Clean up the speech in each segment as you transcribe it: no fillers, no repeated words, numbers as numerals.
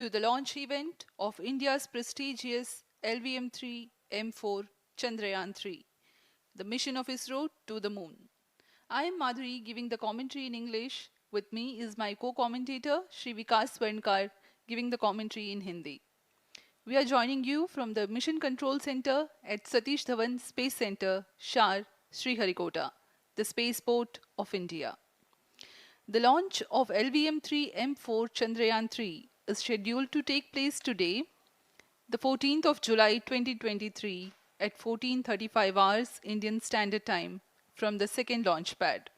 to the launch event of India's prestigious LVM-3 M4 Chandrayan 3, the mission of ISRO to the moon. I am Madhuri giving the commentary in English. With me is my co-commentator Shri Vikas Swarnkar giving the commentary in Hindi. We are joining you from the Mission Control Center at Satish Dhawan Space Center, Shar, Sriharikota, the spaceport of India. The launch of LVM-3 M4 Chandrayan 3 is scheduled to take place today, the 14th of July 2023 at 14:35 hours Indian Standard Time from the second launch pad.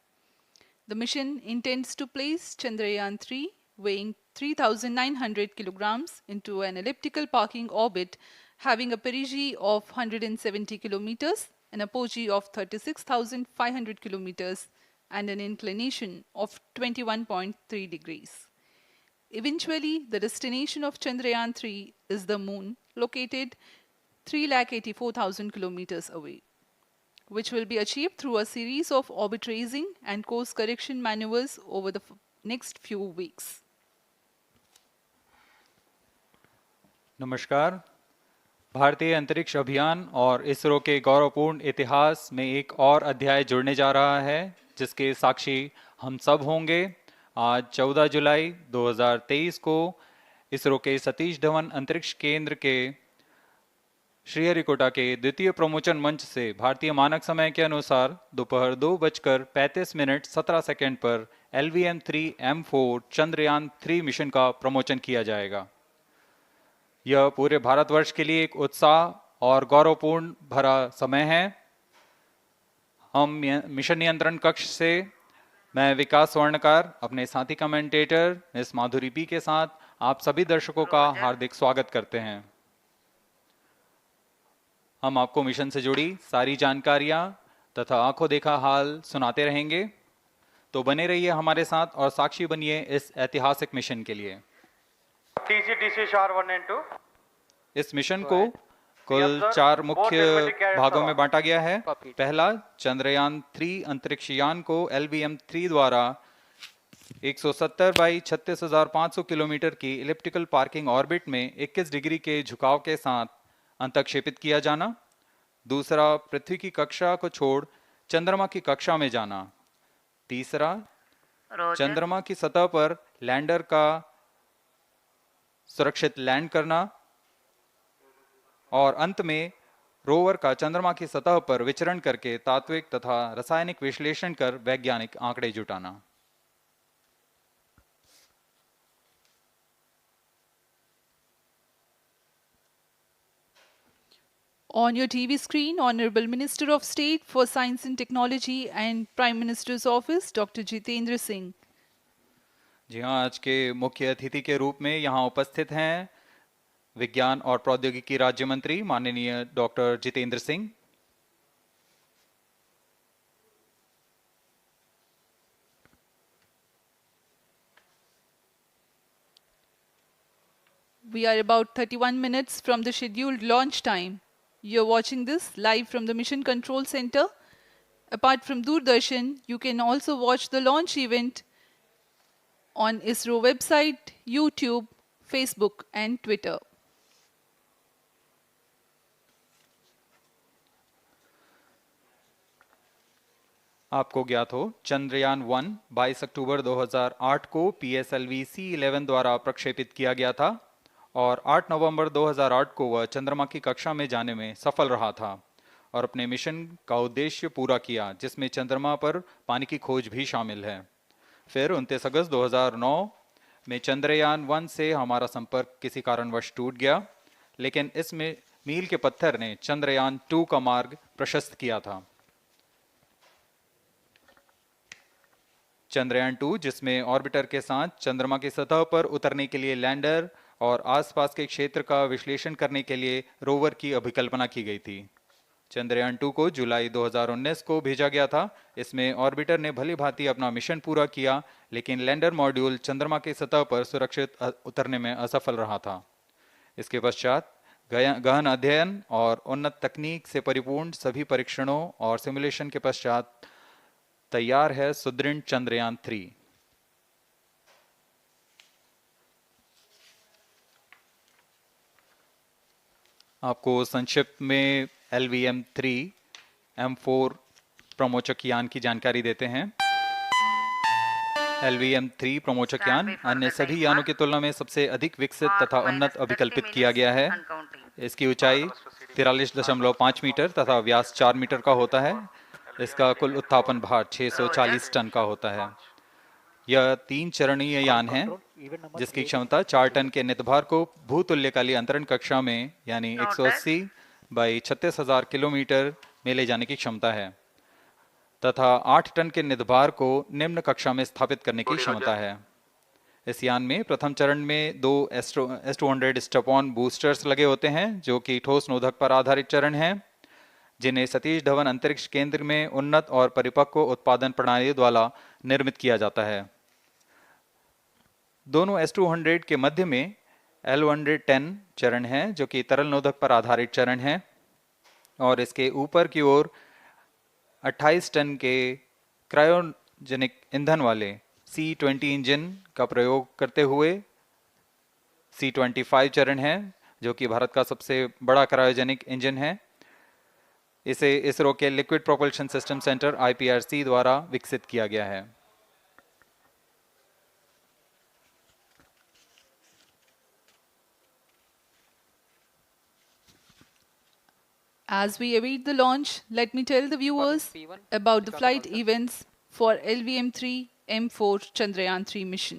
The mission intends to place Chandrayaan 3 weighing 3,900 kilograms into an elliptical parking orbit having a perigee of 170 kilometers, an apogee of 36,500 kilometers and an inclination of 21.3 degrees. Eventually, the destination of Chandrayaan 3 is the moon, located 384,000 kilometers away, which will be achieved through a series of orbit raising and course correction maneuvers over the next few weeks. नमस्कार। भारतीय अंतरिक्ष अभियान और इसरो के गौरवपूर्ण इतिहास में एक और अध्याय जुड़ने जा रहा है, जिसके साक्षी हम सब होंगे। आज 14 जुलाई 2023 को इसरो के सतीश धवन अंतरिक्ष केंद्र के श्रीहरिकोटा के द्वितीय प्रमोचन मंच से भारतीय मानक समय के अनुसार दोपहर 2:35:17 पर LVM-3 M4 चंद्रयान 3 मिशन का प्रमोचन किया जाएगा। यह पूरे भारतवर्ष के लिए एक उत्साह और गौरवपूर्ण भरा समय है। हम मिशन नियंत्रण कक्ष से मैं विकास स्वर्णकार, अपने साथी कमेंटेटर मिस माधुरी पी के साथ आप सभी दर्शकों का हार्दिक स्वागत करते हैं। हम आपको मिशन से जुड़ी सारी जानकारियां तथा आंखों देखा हाल सुनाते रहेंगे, तो बने रहिए हमारे साथ और साक्षी बनिए इस ऐतिहासिक मिशन के लिए। TC शार 1 and 2। इस मिशन को कुल 4 मुख्य भागों में बांटा गया है। पहला, चंद्रयान 3 अंतरिक्ष यान को LVM-3 द्वारा 170 बाई 36,500 किलोमीटर की इलिप्टिकल पार्किंग ऑर्बिट में 21 डिग्री के झुकाव के साथ अंतक्षेपित किया जाना। दूसरा, पृथ्वी की कक्षा को छोड़ चंद्रमा की कक्षा में जाना। तीसरा, चंद्रमा की सतह पर लैंडर का सुरक्षित लैंड करना। और अंत में रोवर का चंद्रमा की सतह पर विचरण करके तात्विक तथा रासायनिक विश्लेषण कर वैज्ञानिक आंकड़े जुटाना। On your TV screen, Honorable Minister of State for Science and Technology and Prime Minister's Office, Dr. Jitendra Singh. जी हाँ, आज के मुख्य अतिथि के रूप में यहाँ उपस्थित हैं विज्ञान और प्रौद्योगिकी राज्य मंत्री माननीय doctor Jitendra Singh. We are about 31 minutes from the scheduled launch time. You're watching this live from the Mission Control Center. Apart from Doordarshan, you can also watch the launch event on ISRO website, YouTube, Facebook and Twitter. आपको ज्ञात हो, चंद्रयान 1 22 अक्टूबर 2008 को PSLV C11 द्वारा प्रक्षेपित किया गया था और 8 नवंबर 2008 को वह चंद्रमा की कक्षा में जाने में सफल रहा था और अपने मिशन का उद्देश्य पूरा किया, जिसमें चंद्रमा पर पानी की खोज भी शामिल है। फिर 29 अगस्त 2009 में चंद्रयान 1 से हमारा संपर्क किसी कारणवश टूट गया, लेकिन इसमें मील के पत्थर ने चंद्रयान 2 का मार्ग प्रशस्त किया था। चंद्रयान 2, जिसमें ऑर्बिटर के साथ चंद्रमा की सतह पर उतरने के लिए लैंडर और आसपास के क्षेत्र का विश्लेषण करने के लिए रोवर की अभिकल्पना की गई थी। चंद्रयान 2 को जुलाई 2019 को भेजा गया था। इसमें ऑर्बिटर ने भली भांति अपना मिशन पूरा किया, लेकिन लैंडर मॉड्यूल चंद्रमा की सतह पर सुरक्षित उतरने में असफल रहा था। इसके पश्चात गहन अध्ययन और उन्नत तकनीक से परिपूर्ण सभी परीक्षणों और सिमुलेशन के पश्चात तैयार है सुदृढ़ चंद्रयान 3। आपको संक्षिप्त में LVM-3 M4 प्रमोचक यान की जानकारी देते हैं। LVM-3 प्रमोचक यान अन्य सभी यानों की तुलना में सबसे अधिक विकसित तथा उन्नत अभिकल्पित किया गया है। इसकी ऊंचाई 43.5 मीटर तथा व्यास 4 मीटर का होता है। इसका कुल उत्थापन भार 640 टन का होता है। यह 3 चरणीय यान है जिसकी क्षमता 4 टन के नितभार को भूतुल्यकालीय अंतरण कक्षा में यानी 180 बाई 36,000 किलोमीटर में ले जाने की क्षमता है तथा 8 टन के नितभार को निम्न कक्षा में स्थापित करने की क्षमता है। इस यान में प्रथम चरण में 2 S200 स्टेप-ऑन बूस्टर्स लगे होते हैं जो कि ठोस नोदक पर आधारित चरण हैं, जिन्हें सतीश धवन अंतरिक्ष केंद्र में उन्नत और परिपक्व उत्पादन प्रणाली द्वारा निर्मित किया जाता है। दोनों S200 के मध्य में L110 चरण है जो कि तरल नोदक पर आधारित चरण है और इसके ऊपर की ओर 28 टन के क्रायोजेनिक ईंधन वाले C20 इंजन का प्रयोग करते हुए C25 चरण है जो कि भारत का सबसे बड़ा क्रायोजेनिक इंजन है। इसे इसरो के liquid propulsion system centre IPRC द्वारा विकसित किया गया है। As we await the launch, let me tell the viewers about the flight events for LVM-3 M4 Chandrayan 3 mission.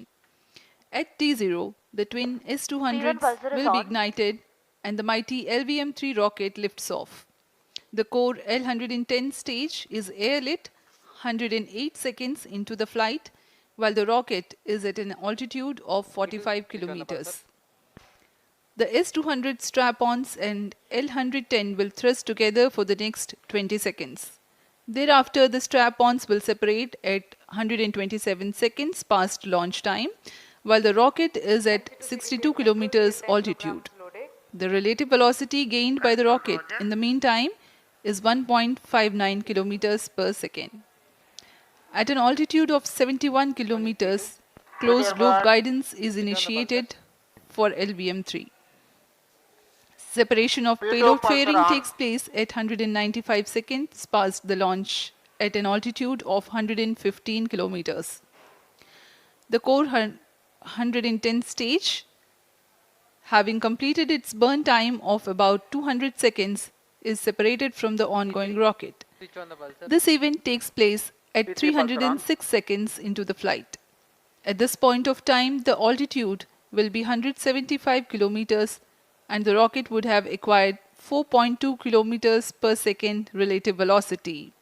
At T0, the twin S200s will be ignited and the mighty LVM-3 rocket lifts off. The core L110 stage is airlit 108 seconds into the flight, while the rocket is at an altitude of 45 kilometers. The S200 strap-ons and L110 will thrust together for the next 20 seconds. Thereafter, the strap-ons will separate at 127 seconds past launch time, while the rocket is at 62 kilometers altitude. The relative velocity gained by the rocket in the meantime is 1.59 kilometers per second. At an altitude of 71 kilometers, closed loop guidance is initiated for LVM-3. Separation of payload fairing takes place at 195 seconds past the launch at an altitude of 115 kilometers. The core 110 stage, having completed its burn time of about 200 seconds, is separated from the ongoing rocket. This event takes place at 306 seconds into the flight. At this point of time, the altitude will be 175 kilometers and the rocket would have acquired 4.2 kilometers per second relative velocity.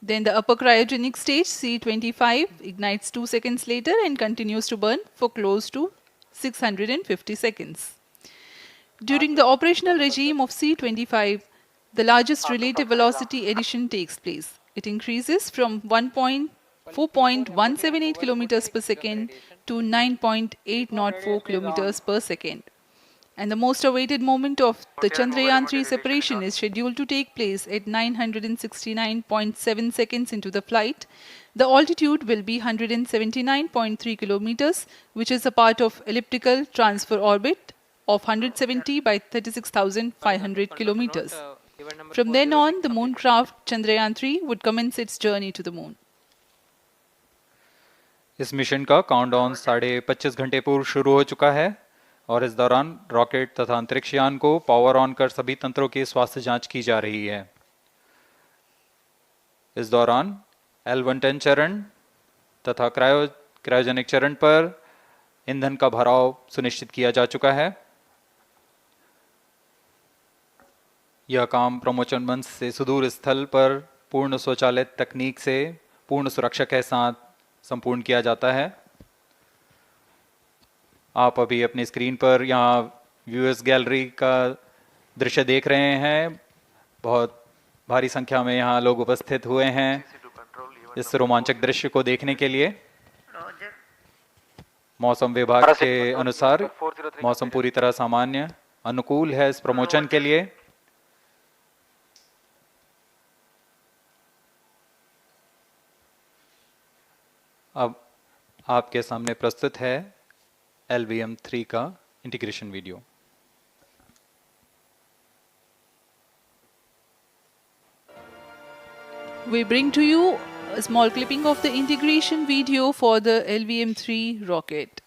Then the upper cryogenic stage C25 ignites 2 seconds later and continues to burn for close to 650 seconds. During the operational regime of C25, the largest relative velocity addition takes place. It increases from 4.178 kilometers per second to 9.804 kilometers per second. And the most awaited moment of the Chandrayan 3 separation is scheduled to take place at 969.7 seconds into the flight. The altitude will be 179.3 kilometers, which is a part of elliptical transfer orbit of 170 by 36,500 kilometers. From then on, the mooncraft Chandrayan 3 would commence its journey to the moon. इस mission का countdown 25.5 घंटे पूर्व शुरू हो चुका है और इस दौरान रॉकेट तथा अंतरिक्ष यान को पावर ऑन कर सभी तंत्रों की स्वास्थ्य जांच की जा रही है। इस दौरान L110 चरण तथा क्रायोजेनिक चरण पर ईंधन का भराव सुनिश्चित किया जा चुका है। यह काम प्रमोचन मंच से सुदूर स्थल पर पूर्ण स्वचालित तकनीक से पूर्ण सुरक्षा के साथ संपूर्ण किया जाता है। आप अभी अपनी स्क्रीन पर यहाँ व्यूअर्स गैलरी का दृश्य देख रहे हैं। बहुत भारी संख्या में यहाँ लोग उपस्थित हुए हैं इस रोमांचक दृश्य को देखने के लिए। मौसम विभाग के अनुसार मौसम पूरी तरह सामान्य अनुकूल है इस प्रमोचन के लिए। अब आपके सामने प्रस्तुत है LVM-3 का integration video. We bring to you a small clipping of the integration video for the LVM-3 rocket.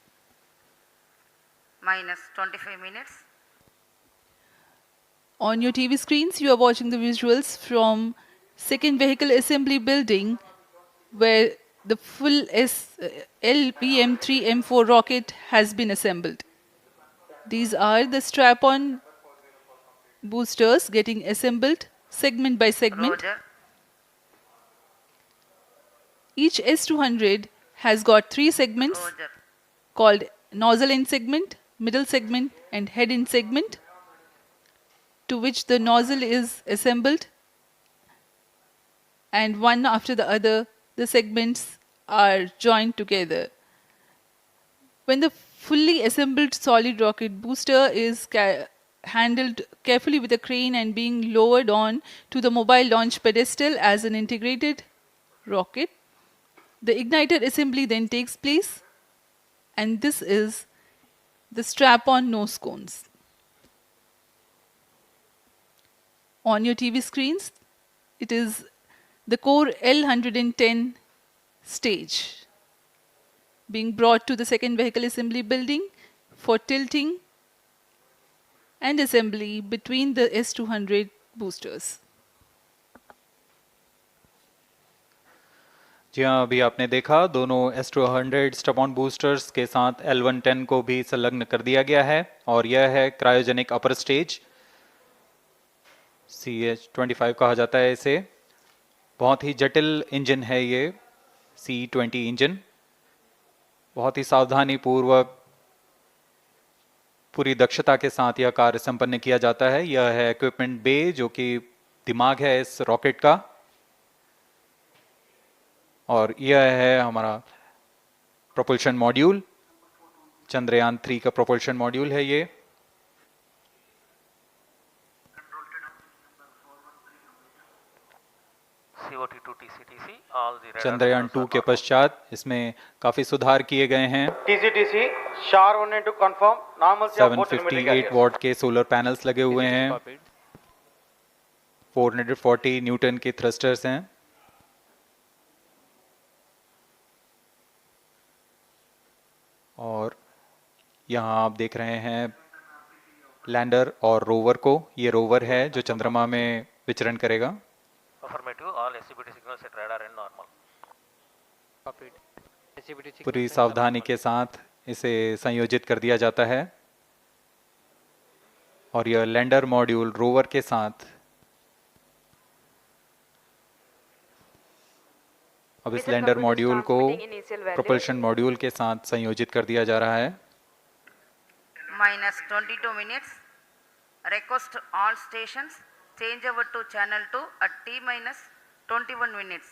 Minus 25 minutes. On your TV screens, you are watching the visuals from second vehicle assembly building where the full LVM-3M4 rocket has been assembled. These are the strap-on boosters getting assembled segment by segment. Roger. Each S200 has got 3 segments Roger. called nozzle end segment, middle segment and head end segment, to which the nozzle is assembled, and one after the other the segments are joined together. When the fully assembled solid rocket booster is handled carefully with a crane and being lowered on to the mobile launch pedestal as an integrated rocket, the igniter assembly then takes place, and this is the strap-on nose cones. On your TV screens, it is the core L110 stage being brought to the second vehicle assembly building for tilting and assembly between the S200 boosters. जी हाँ, अभी आपने देखा दोनों S200 stub-on boosters के साथ L110 को भी संलग्न कर दिया गया है और यह है क्रायोजेनिक अपर स्टेज, CH-25 कहा जाता है इसे। बहुत ही जटिल इंजन है ये C-20 इंजन। बहुत ही सावधानी पूर्वक पूरी दक्षता के साथ यह कार्य संपन्न किया जाता है। यह है इक्विपमेंट बे जो कि दिमाग है इस रॉकेट का, और यह है हमारा प्रोपल्शन मॉड्यूल, चंद्रयान 3 का प्रोपल्शन मॉड्यूल है ये। चंद्रयान 2 के पश्चात इसमें काफी सुधार किए गए हैं। TCTC, SHAR 1 and 2 confirm, normalcy of both telemetry 758 carriers. What के सोलर पैनल्स लगे हुए हैं, 440 न्यूटन के थ्रस्टर्स हैं। और यहाँ आप देख रहे हैं लैंडर और रोवर को। ये रोवर है जो चंद्रमा में विचरण करेगा। पूरी सावधानी के साथ इसे संयोजित कर दिया जाता है और यह लैंडर मॉड्यूल रोवर के साथ अब इस लैंडर मॉड्यूल को प्रोपल्शन मॉड्यूल के साथ संयोजित कर दिया जा रहा है। Minus 22 minutes. Request all stations change over to channel 2 at T minus 21 minutes.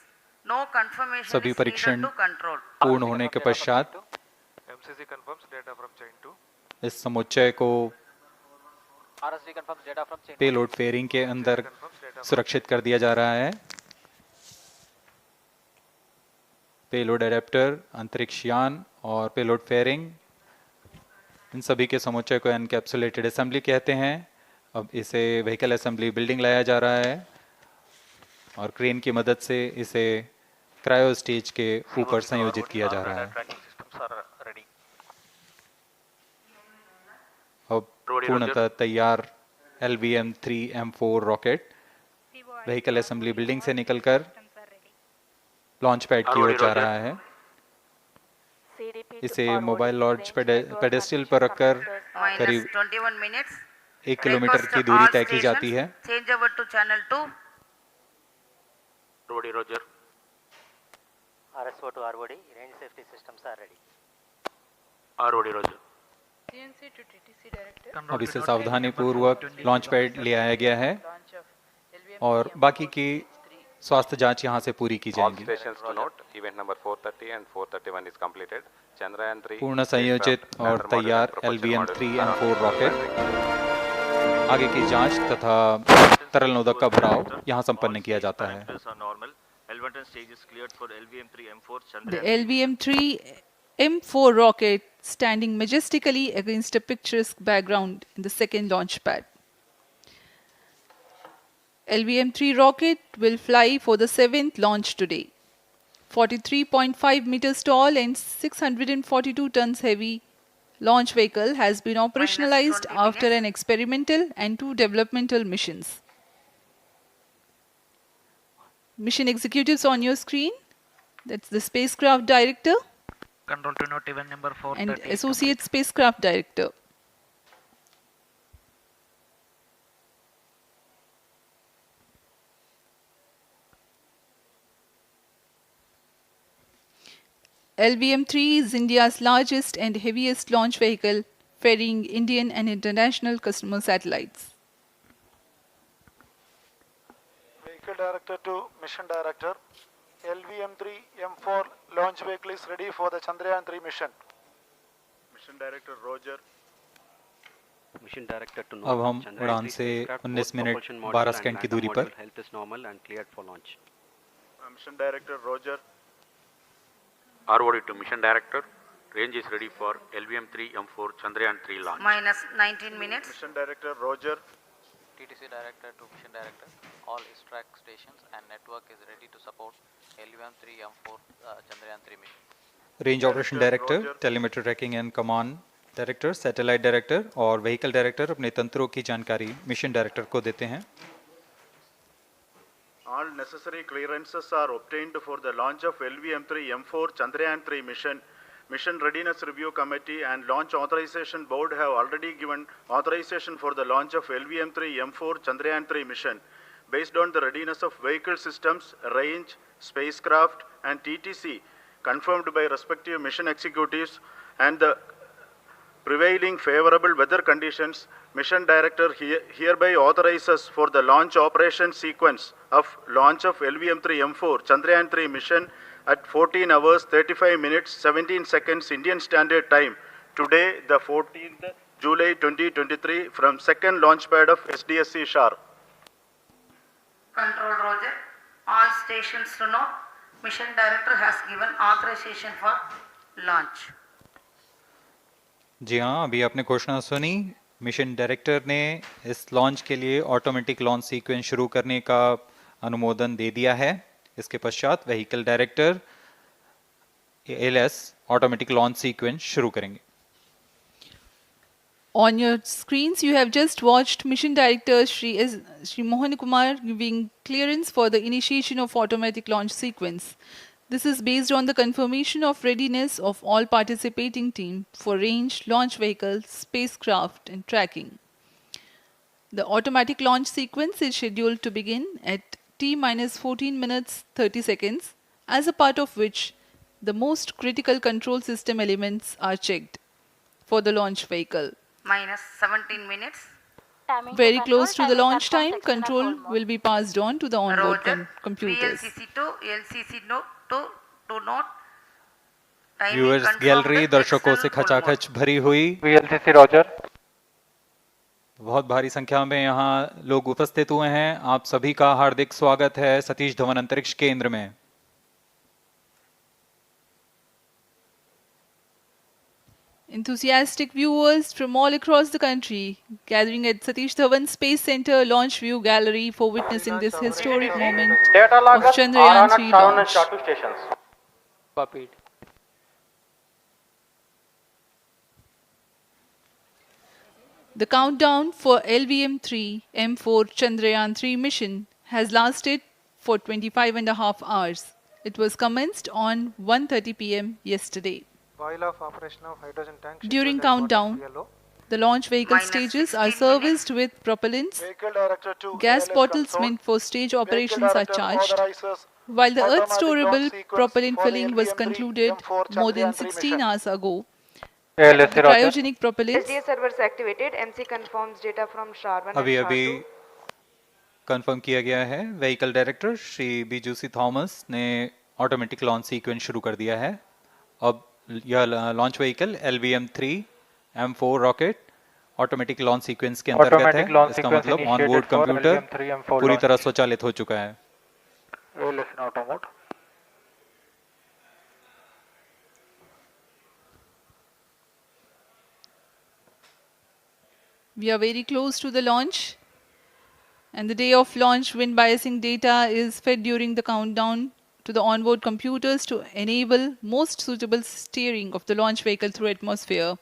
No confirmation सभी is needed परीक्षण to control. पूर्ण होने के पश्चात MCC confirms data from chain 2. इस समुच्चय को पेलोड फेयरिंग के अंदर सुरक्षित कर दिया जा रहा है। पेलोड एडेप्टर, अंतरिक्ष यान और पेलोड फेयरिंग, इन सभी के समुच्चय को एनकैप्सुलेटेड असेंबली कहते हैं। अब इसे व्हीकल असेंबली बिल्डिंग लाया जा रहा है और क्रेन की मदद से इसे क्रायो स्टेज के ऊपर संयोजित किया जा रहा है। अब पूर्णतः तैयार LVM-3M4 rocket vehicle assembly building से निकलकर लॉन्च पैड की ओर जा रहा है। इसे मोबाइल लॉन्च पेडेस्टल पर रखकर Minus करीब 21 minutes. 1 किलोमीटर Request की दूरी all तय की जाती है। stations change over to channel 2. Roger. RSO to ROD, range safety systems are ready. Roger. अब इसे सावधानी पूर्वक लॉन्च पैड ले आया गया है और बाकी की स्वास्थ्य जांच यहां से पूरी की All जाएंगी। stations to note, event number 430 and 431 is completed. Chandrayan 3 पूर्ण संयोजित और तैयार LVM-3M4 रॉकेट आगे की जांच तथा तरल नोदक का भराव यहां संपन्न किया जाता है। The LVM-3M4 rocket standing majestically against a picturesque background in the second launch pad. LVM-3 rocket will fly for the 7th launch today. 43.5 meters tall and 642 tons heavy launch vehicle has been operationalized 20 after minutes. an experimental and 2 developmental missions. Mission executives on your screen. That's the spacecraft director Control to note event number and 430 is associate complete. spacecraft director. LVM-3 is India's largest and heaviest launch vehicle, ferrying Indian and international customer satellites. Vehicle Director to Mission Director. LVM-3 M4 launch vehicle is ready for the Chandrayan 3 mission. Mission Director Roger. Mission Director to अब note हम Chandrayan उड़ान 3 से spacecraft, 19 both minute propulsion 12 module second and की lander दूरी पर module health is normal and cleared for launch. Mission Director Roger. ROD to Mission Director. Range is ready for LVM-3 M4 Chandrayaan 3 launch. Minus 19 minutes. Mission Director Roger. TTC Director to Mission Director. All ISTRAC stations and network is ready to support LVM-3 M4 Chandrayaan 3 mission. Range operation director, telemetry tracking and command director, satellite director और vehicle director अपने तंत्रों की जानकारी mission director को देते हैं. All necessary clearances are obtained for the launch of LVM-3 M4 Chandrayaan 3 mission. Mission Readiness Review Committee and Launch Authorization Board have already given authorization for the launch of LVM-3 M4 Chandrayaan 3 mission. Based on the readiness of vehicle systems, range, spacecraft and TTC confirmed by respective mission executives and the prevailing favorable weather conditions, Mission Director hereby authorizes for the launch operation sequence of launch of LVM-3 M4 Chandrayaan 3 mission at 14 hours 35 minutes 17 seconds Indian Standard Time today, the 14th July 2023 from second launch pad of SDSC Shar. Control Roger. All stations to note. Mission Director has given authorization for launch. जी हाँ, अभी आपने घोषणा सुनी. Mission director ने इस launch के लिए automatic launch sequence शुरू करने का अनुमोदन दे दिया है. इसके पश्चात vehicle director LS automatic launch sequence शुरू करेंगे. On your screens, you have just watched Mission Director Shri Mohan Kumar giving clearance for the initiation of automatic launch sequence. This is based on the confirmation of readiness of all participating team for range, launch vehicles, spacecraft and tracking. The automatic launch sequence is scheduled to begin at T-14 minutes 30 seconds, as a part of which the most critical control system elements are checked for the launch vehicle. Minus 17 minutes. Very close to the launch time, control will be passed on to the onboard Roger. computers. VLCC to LCC note to note. Timing viewers confirmed, gallery दर्शकों से external full खचाखच mode. भरी हुई. VLCC Roger. बहुत भारी संख्या में यहाँ लोग उपस्थित हुए हैं. आप सभी का हार्दिक स्वागत है सतीश धवन अंतरिक्ष केंद्र में. Enthusiastic viewers from all across the country gathering at Satish Dhawan Space Center Launch View Gallery for witnessing this historic moment Data of loggers are Chandrayaan on 3 at 7 and launch. SHA-2 stations. Copied. The countdown for LVM-3 M4 Chandrayaan 3 mission has lasted for 25 and a half hours. It was commenced on 1:30 p.m. yesterday. While of operation of hydrogen tank. During countdown, the launch vehicle Minus stages are 16 serviced with propellants. Vehicle Director to Gas ALS bottles console. meant for stage Vehicle operations are Director charged, authorizes while the Earth automatic storable launch sequence propellant for the filling was LVM-3 concluded M4 more than Chandrayaan 3 16 mission. hours ago. ALSC The Roger. cryogenic propellants SDA servers activated. MC confirms data from SHAR-1 and अभी अभी SHAR-2. Confirm किया गया है. Vehicle director Shri बीजूसी Thomas ने automatic launch sequence शुरू कर दिया है. अब यह launch vehicle LVM-3 M4 rocket automatic launch sequence के अंतर्गत है. Automatic launch इसका sequence मतलब initiated onboard for computer LVM-3 M4 पूरी launch. तरह स्वचालित हो चुका है. ALS in auto mode. we are very close to the launch. And the day of launch, wind biasing data is fed during the countdown to the onboard computers to enable most suitable steering of the launch vehicle through atmosphere.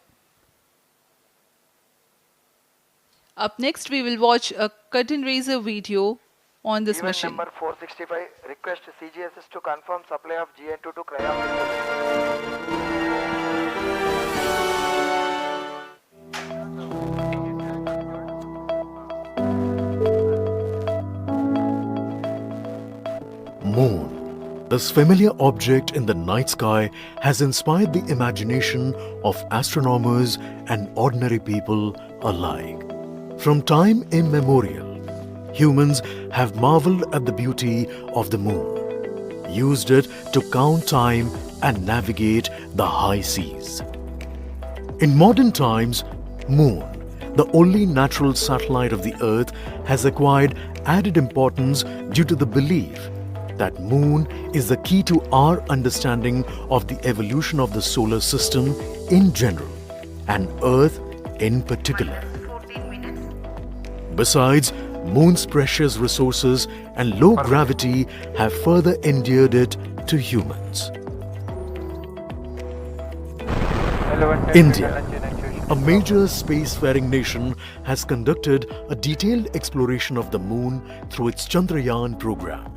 Up next, we will watch a curtain raiser video on this Event mission. number 465, request CGSS to confirm supply of GN2 to Cryo. Moon. This familiar object in the night sky has inspired the imagination of astronomers and ordinary people alike. From time immemorial, humans have marveled at the beauty of the moon, used it to count time and navigate the high seas. In modern times, Moon, the only natural satellite of the Earth, has acquired added importance due to the belief that Moon is the key to our understanding of the evolution of the solar system in general and Earth in particular. Besides, Moon's precious resources and low gravity have further endeared it to humans. India, a major spacefaring nation, has conducted a detailed exploration of the Moon through its Chandrayan program.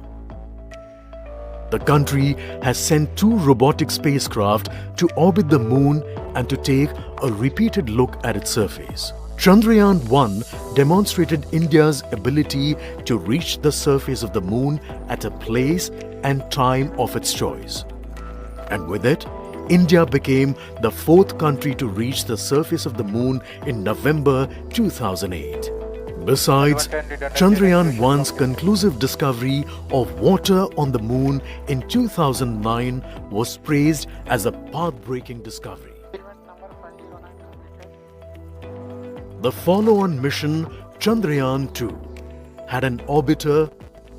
The country has sent 2 robotic spacecraft to orbit the Moon and to take a repeated look at its surface. Chandrayan-1 demonstrated India's ability to reach the surface of the Moon at a place and time of its choice. And with it, India became the 4th country to reach the surface of the Moon in November 2008. Besides, Chandrayan-1's conclusive discovery of water on the Moon in 2009 was praised as a path-breaking discovery. The follow-on mission, Chandrayan-2, had an orbiter,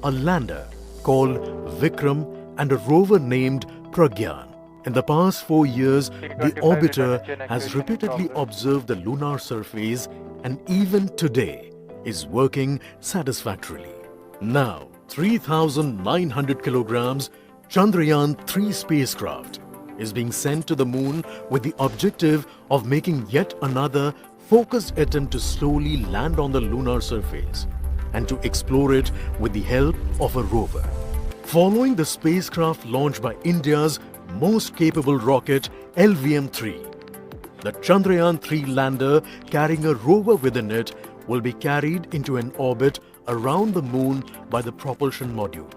a lander called Vikram, and a rover named Pragyan. In the past 4 years, the orbiter has repeatedly observed the lunar surface and even today is working satisfactorily. Now, 3,900 kilograms Chandrayan-3 spacecraft is being sent to the Moon with the objective of making yet another focused attempt to slowly land on the lunar surface and to explore it with the help of a rover. Following the spacecraft launched by India's most capable rocket LVM-3, the Chandrayan-3 lander carrying a rover within it will be carried into an orbit around the Moon by the propulsion module.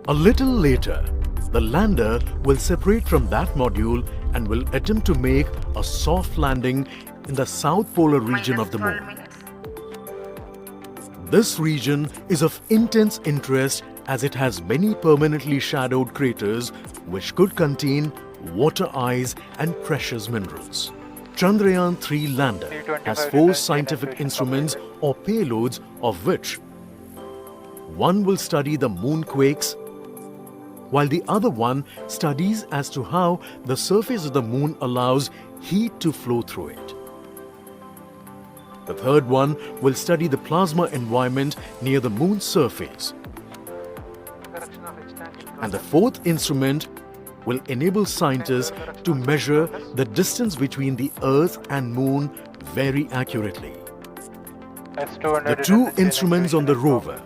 A little later, the lander will separate from that module and will attempt to make a soft landing in the south polar region of the Moon. This region is of intense interest as it has many permanently shadowed craters which could contain water ice and precious minerals. Chandrayan-3 lander has 4 scientific instruments or payloads, of which one will study the moonquakes, while the other one studies as to how the surface of the Moon allows heat to flow through it. The third one will study the plasma environment near the Moon's surface. And the 4th instrument will enable scientists to measure the distance between the Earth and Moon very accurately. The 2 instruments on the rover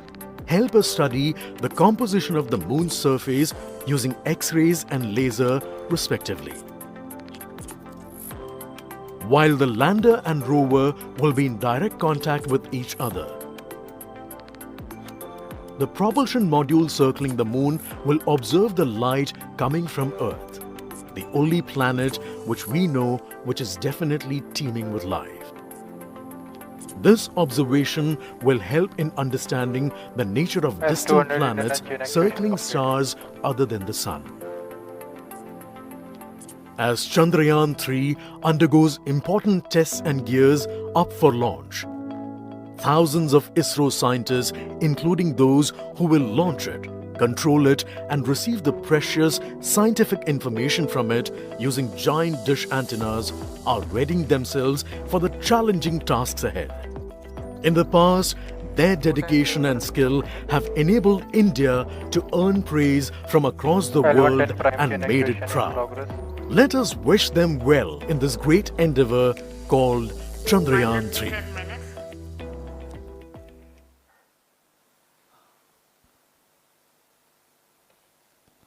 help us study the composition of the Moon's surface using X-rays and laser respectively. While the lander and rover will be in direct contact with each other, the propulsion module circling the Moon will observe the light coming from Earth, the only planet which we know which is definitely teeming with life. This observation will help in understanding the nature of distant planets circling stars other than the Sun. As Chandrayan-3 undergoes important tests and gears up for launch, thousands of ISRO scientists, including those who will launch it, control it, and receive the precious scientific information from it using giant dish antennas, are readying themselves for the challenging tasks ahead. In the past, Their dedication and skill have enabled India to earn praise from across the world and made it proud. Let us wish them well in this great endeavor called Chandrayan 3. 10 minutes.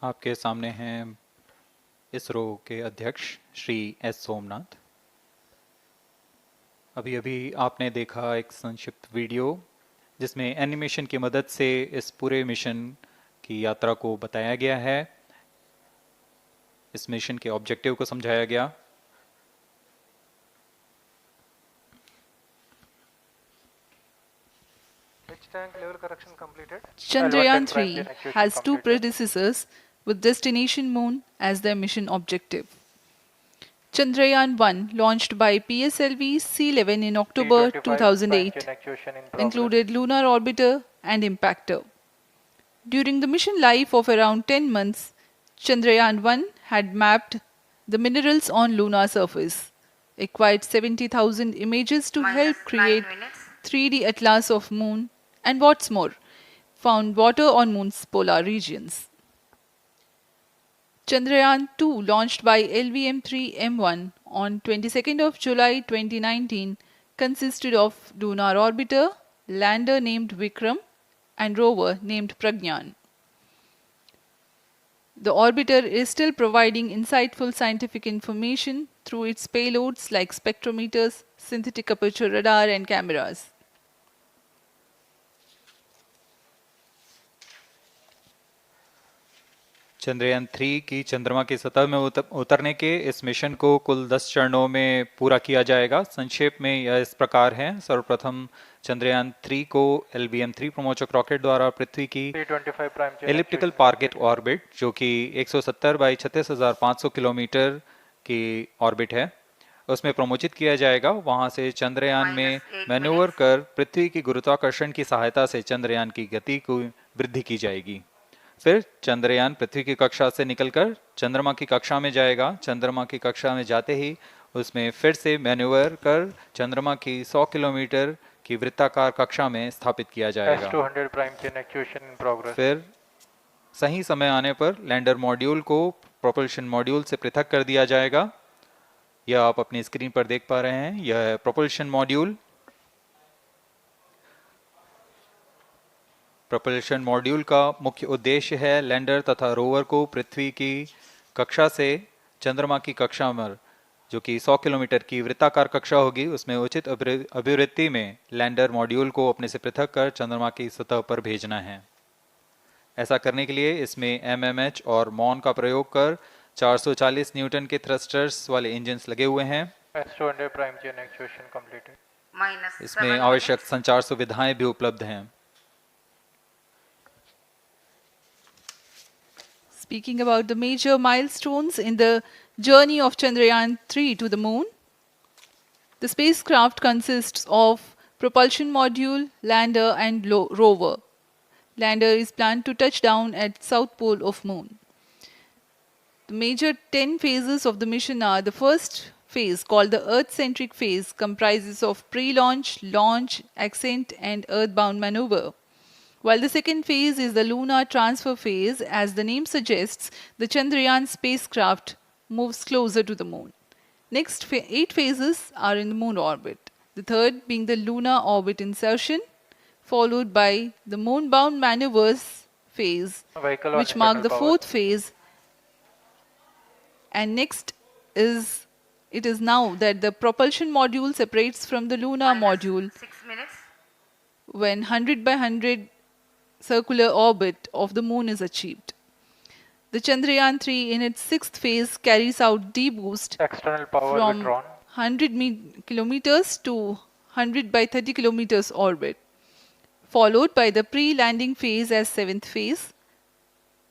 आपके सामने हैं इसरो के अध्यक्ष Shri S Somnath. अभी अभी आपने देखा एक संक्षिप्त वीडियो जिसमें एनिमेशन की मदद से इस पूरे मिशन की यात्रा को बताया गया है, इस मिशन के ऑब्जेक्टिव को समझाया गया। Which tank level correction completed? Chandrayaan 3 has two predecessors with destination moon as their mission objective. Chandrayaan 1, launched by PSLV C-11 in October 2008, included lunar orbiter and impactor. During the mission life of around 10 months, Chandrayaan 1 had mapped the minerals on lunar surface, acquired 70,000 images to help create 3D atlas of moon, and what's more, found water on moon's polar regions. Chandrayaan 2, launched by LVM-3M1 on 22nd of July 2019, consisted of lunar orbiter, lander named Vikram, and rover named Pragyan. The orbiter is still providing insightful scientific information through its payloads like spectrometers, synthetic aperture radar, and cameras. Chandrayaan 3 की चंद्रमा की सतह में उतरने के इस mission को कुल 10 चरणों में पूरा किया जाएगा। संक्षेप में यह इस प्रकार है। सर्वप्रथम चंद्रयान 3 को LVM-3 प्रमोचक रॉकेट द्वारा पृथ्वी की एलिप्टिकल टारगेट ऑर्बिट, जो कि 170 बाई 36,500 किलोमीटर की ऑर्बिट है, उसमें प्रमोचित किया जाएगा। वहां से चंद्रयान में मैन्यूवर कर पृथ्वी की गुरुत्वाकर्षण की सहायता से चंद्रयान की गति को वृद्धि की जाएगी। फिर चंद्रयान पृथ्वी की कक्षा से निकलकर चंद्रमा की कक्षा में जाएगा। चंद्रमा की कक्षा में जाते ही उसमें फिर से मैन्यूवर कर चंद्रमा की 100 किलोमीटर की वृत्ताकार कक्षा में स्थापित किया जाएगा। फिर सही समय आने पर लैंडर मॉड्यूल को प्रोपल्शन मॉड्यूल से पृथक कर दिया जाएगा। यह आप अपनी स्क्रीन पर देख पा रहे हैं, यह है प्रोपल्शन मॉड्यूल। प्रोपल्शन मॉड्यूल का मुख्य उद्देश्य है लैंडर तथा रोवर को पृथ्वी की कक्षा से चंद्रमा की कक्षा में, जो कि 100 किलोमीटर की वृत्ताकार कक्षा होगी, उसमें उचित अभिवृत्ति में लैंडर मॉड्यूल को अपने से पृथक कर चंद्रमा की सतह पर भेजना है। ऐसा करने के लिए इसमें MMH और मॉन का प्रयोग कर 440 न्यूटन के थ्रस्टर्स वाले इंजन्स लगे हुए हैं। इसमें आवश्यक संचार सुविधाएं भी उपलब्ध हैं। Speaking about the major milestones in the journey of Chandrayaan 3 to the moon, the spacecraft consists of propulsion module, lander, and rover. Lander is planned to touch down at south pole of moon. The major 10 phases of the mission are: the first phase, called the Earth-centric phase, comprises of pre-launch, launch, ascent, and earthbound maneuver. While the second phase is the lunar transfer phase, as the name suggests, the Chandrayaan spacecraft moves closer to the moon. Next 8 phases are in the moon orbit, the third being the lunar orbit insertion, followed by the moon-bound maneuvers phase, which mark the fourth phase. And next it is now that the propulsion module separates from the lunar module 6 minutes. when 100 by 100 circular orbit of the moon is achieved. The Chandrayaan 3 in its sixth phase carries out D-boost from 100 kilometers to 100 by 30 kilometers orbit, followed by the pre-landing phase as seventh phase,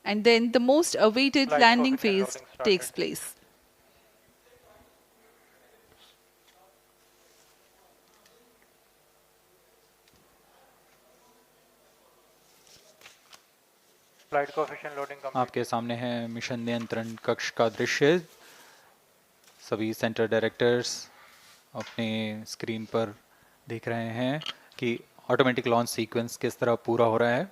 and then the most awaited landing phase takes place. आपके सामने है mission नियंत्रण कक्ष का दृश्य। सभी centre directors अपने screen पर देख रहे हैं कि ऑटोमेटिक लॉन्च सीक्वेंस किस तरह पूरा हो रहा है।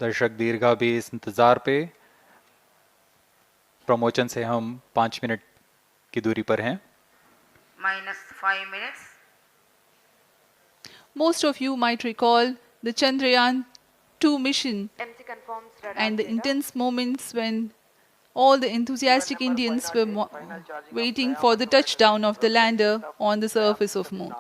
दर्शक दीर्घा भी इस इंतज़ार पे। प्रमोशन से हम 5 मिनट की दूरी पर हैं। -5 minutes. Most of you might recall the Chandrayan 2 mission MC confirms radar and the data. intense moments when all the enthusiastic Indians were waiting for the touchdown of the lander on the surface of Moon.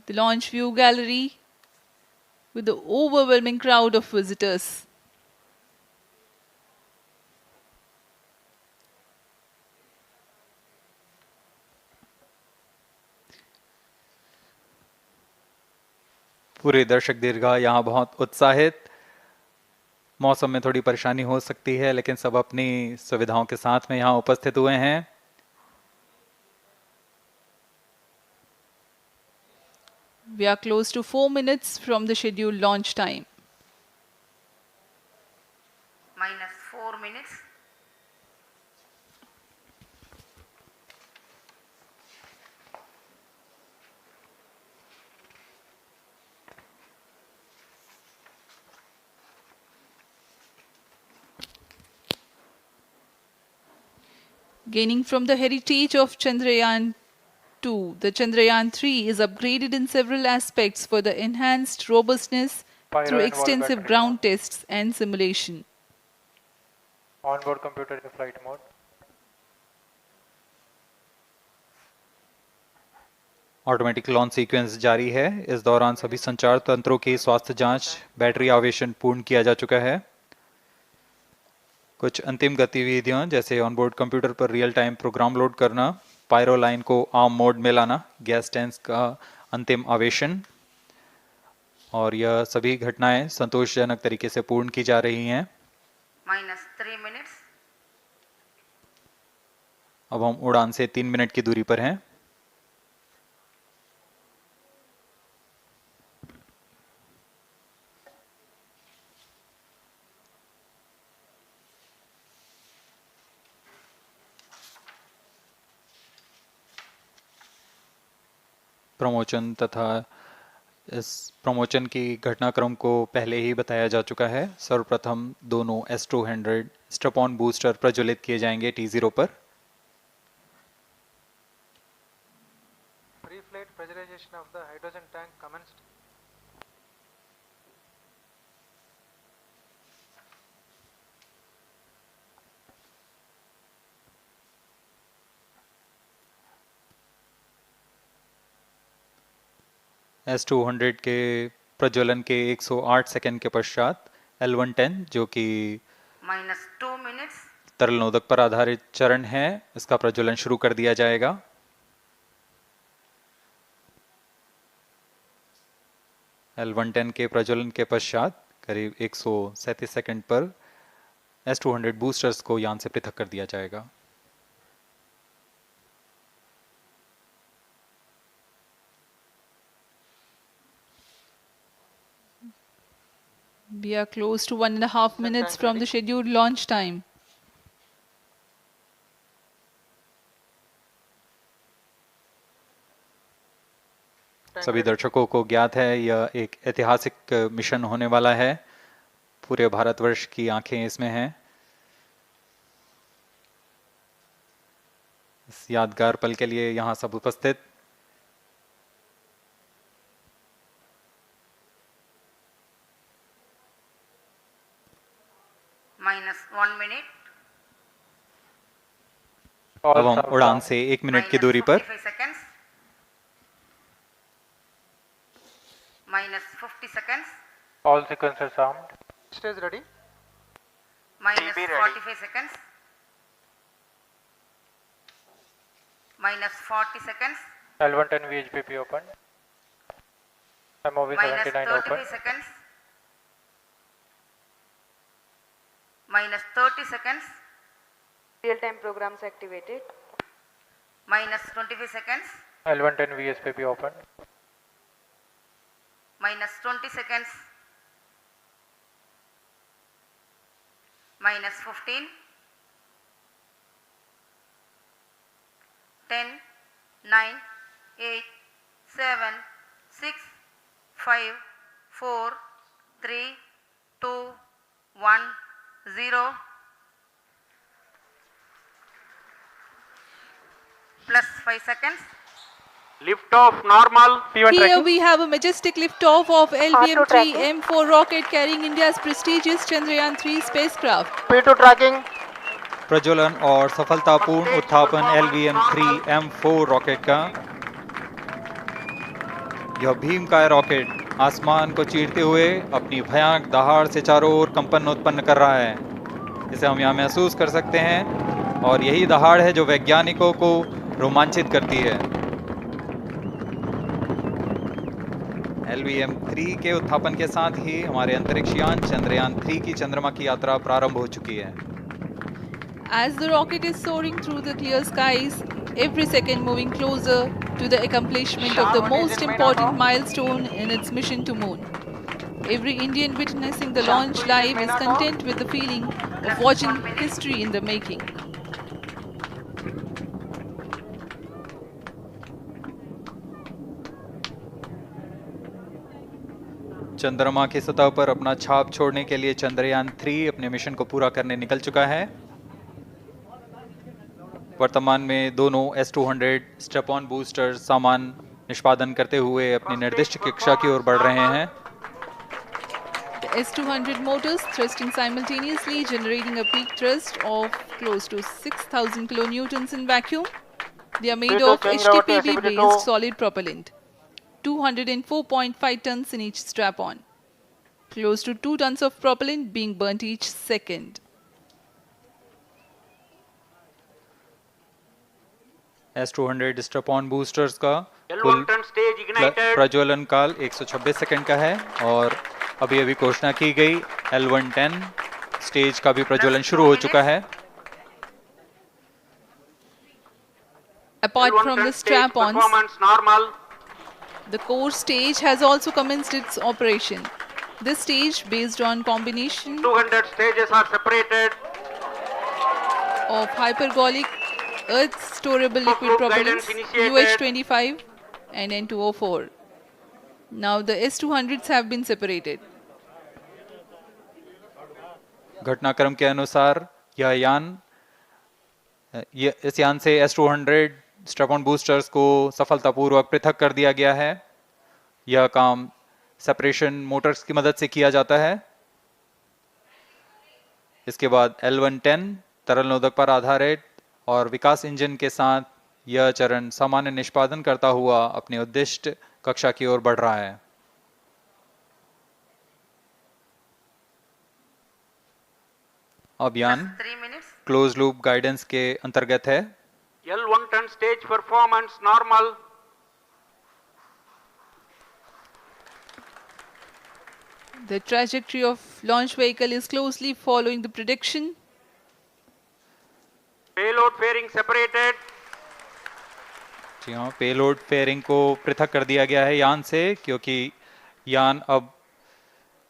The launch view gallery with the overwhelming crowd of visitors. पूरे दर्शक दीर्घा यहाँ बहुत उत्साहित। मौसम में थोड़ी परेशानी हो सकती है, लेकिन सब अपनी सुविधाओं के साथ में यहाँ उपस्थित हुए हैं। We are close to 4 minutes from the scheduled launch time. -4 minutes. Gaining from the heritage of Chandrayan 2, the Chandrayan 3 is upgraded in several aspects for the enhanced robustness through extensive ground tests and simulation. Onboard computer in flight mode. Automatic launch sequence जारी है। इस दौरान सभी संचार तंत्रों की स्वास्थ्य जांच, बैटरी आवेशन पूर्ण किया जा चुका है। कुछ अंतिम गतिविधियां जैसे ऑनबोर्ड कंप्यूटर पर रियल टाइम प्रोग्राम लोड करना, पायरो लाइन को आर्म मोड में लाना, गैस टैंक का अंतिम आवेशन, और यह सभी घटनाएं संतोषजनक तरीके से पूर्ण की जा रही हैं। -3 minutes. अब हम उड़ान से 3 मिनट की दूरी पर हैं। प्रमोशन तथा इस प्रमोशन की घटनाक्रम को पहले ही बताया जा चुका है। सर्वप्रथम दोनों S200 स्ट्रप-ऑन बूस्टर प्रज्वलित किए जाएंगे T0 पर। Pre-flight pressurization of the hydrogen tank commenced. S200 के प्रज्वलन के 108 सेकंड के पश्चात L110 जो कि -2 minutes. तरल नोदक पर आधारित चरण है, इसका प्रज्वलन शुरू कर दिया जाएगा। L110 के प्रज्वलन के पश्चात करीब 137 सेकंड पर S200 बूस्टर्स को यान से पृथक कर दिया जाएगा। We are close to 1.5 minutes from the scheduled launch time. सभी दर्शकों को ज्ञात है यह एक ऐतिहासिक मिशन होने वाला है। पूरे भारतवर्ष की आंखें इसमें हैं। इस यादगार पल के लिए यहाँ सब उपस्थित। -1 minute. अब हम उड़ान से 1 मिनट की दूरी पर। -45 seconds. -50 seconds. All sequencers armed. Stage ready. -45 seconds. -40 seconds. L110 VHPP open. MOV 79 open. -33 seconds. -30 seconds. Real-time programs activated. -25 seconds. L110 VSPP open. -20 seconds. -15. 10, 9, 8, 7, 6, 5, 4, 3, 2, 1, 0. Plus 5 seconds. Lift off normal. Here we have a majestic liftoff of LVM-3 tracking. M4 rocket carrying India's prestigious Chandrayan 3 spacecraft. P2 tracking. प्रज्वलन और सफलतापूर्ण उत्थापन LVM-3 M4 rocket का। यह भीमकाय rocket आसमान को चीरते हुए अपनी भयानक दहाड़ से चारों ओर कंपन उत्पन्न कर रहा है। इसे हम यहाँ महसूस कर सकते हैं और यही दहाड़ है जो वैज्ञानिकों को रोमांचित करती है। LVM-3 के उत्थापन के साथ ही हमारे अंतरिक्ष यान चंद्रयान 3 की चंद्रमा की यात्रा प्रारंभ हो चुकी है। As the rocket is soaring through the clear skies, every second moving closer to the accomplishment of the most important milestone in its mission to moon. Every Indian witnessing the launch live is content with the feeling of watching history in the making. चंद्रमा की सतह पर अपना छाप छोड़ने के लिए चंद्रयान 3 अपने मिशन को पूरा करने निकल चुका है। वर्तमान में दोनों S-200 स्टेप ऑन बूस्टर सामान निष्पादन करते हुए अपनी निर्दिष्ट कक्षा की ओर बढ़ रहे हैं। The S-200 motors thrusting simultaneously, generating a peak thrust of close to 6,000 kilonewtons in vacuum. They are made of HTPB-based solid propellant, 204.5 tons in each strap-on. Close to 2 tons of propellant being burnt each second. S-200 strap-on boosters का कुल प्रज्वलन काल 126 second का है और अभी अभी घोषणा की गई L110 स्टेज का भी प्रज्वलन शुरू हो चुका है। Apart from the strap-ons, the core stage has also commenced its operation. This stage, based on combination 200 stages are separated. of hypergolic earth storable liquid propellants UH-25 and N2O4. Now the S-200s have been separated. घटनाक्रम के अनुसार इस यान से S-200 strap-on boosters को सफलतापूर्वक पृथक कर दिया गया है। यह काम सेपरेशन मोटर्स की मदद से किया जाता है। इसके बाद L110 तरल नोदक पर आधारित और विकास इंजन के साथ यह चरण सामान्य निष्पादन करता हुआ अपने उद्दिष्ट कक्षा की ओर बढ़ रहा है। अब यान क्लोज लूप गाइडेंस के अंतर्गत है। L110 stage performance normal. The trajectory of launch vehicle is closely following the prediction. Payload fairing separated. जी हाँ, पेलोड फेयरिंग को पृथक कर दिया गया है यान से, क्योंकि यान अब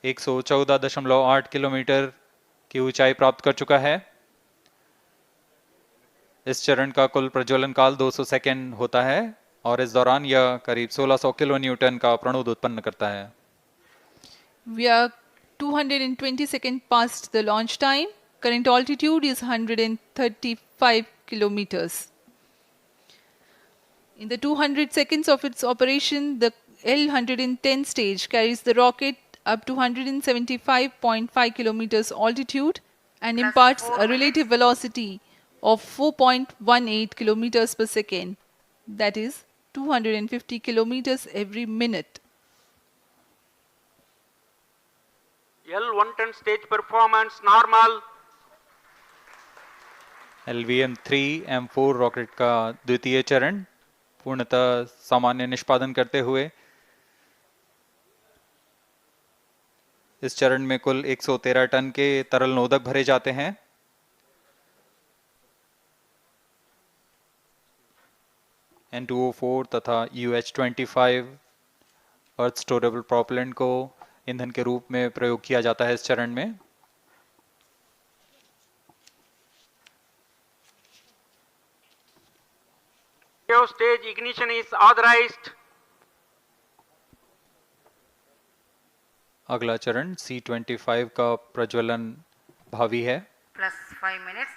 114.8 किलोमीटर की ऊंचाई प्राप्त कर चुका है। इस चरण का कुल प्रज्वलन काल 200 सेकेंड होता है और इस दौरान यह करीब 1600 किलो न्यूटन का प्रणोद उत्पन्न करता है। We are 220 seconds past the launch time. Current altitude is 135 kilometers. In the 200 seconds of its operation, the L110 stage carries the rocket up to 175.5 kilometers altitude and imparts a relative velocity of 4.18 kilometers per second, that is 250 kilometers every minute. L110 stage performance normal. LVM-3 M4 rocket का द्वितीय चरण पूर्णतः सामान्य निष्पादन करते हुए इस चरण में कुल 113 टन के तरल नोदक भरे जाते हैं। N2O4 तथा UH-25 अर्थ स्टोरेबल प्रोपेलेंट को ईंधन के रूप में प्रयोग किया जाता है इस चरण में। Cryo stage ignition is authorized. अगला चरण C25 का प्रज्वलन भावी है। plus 5 minutes.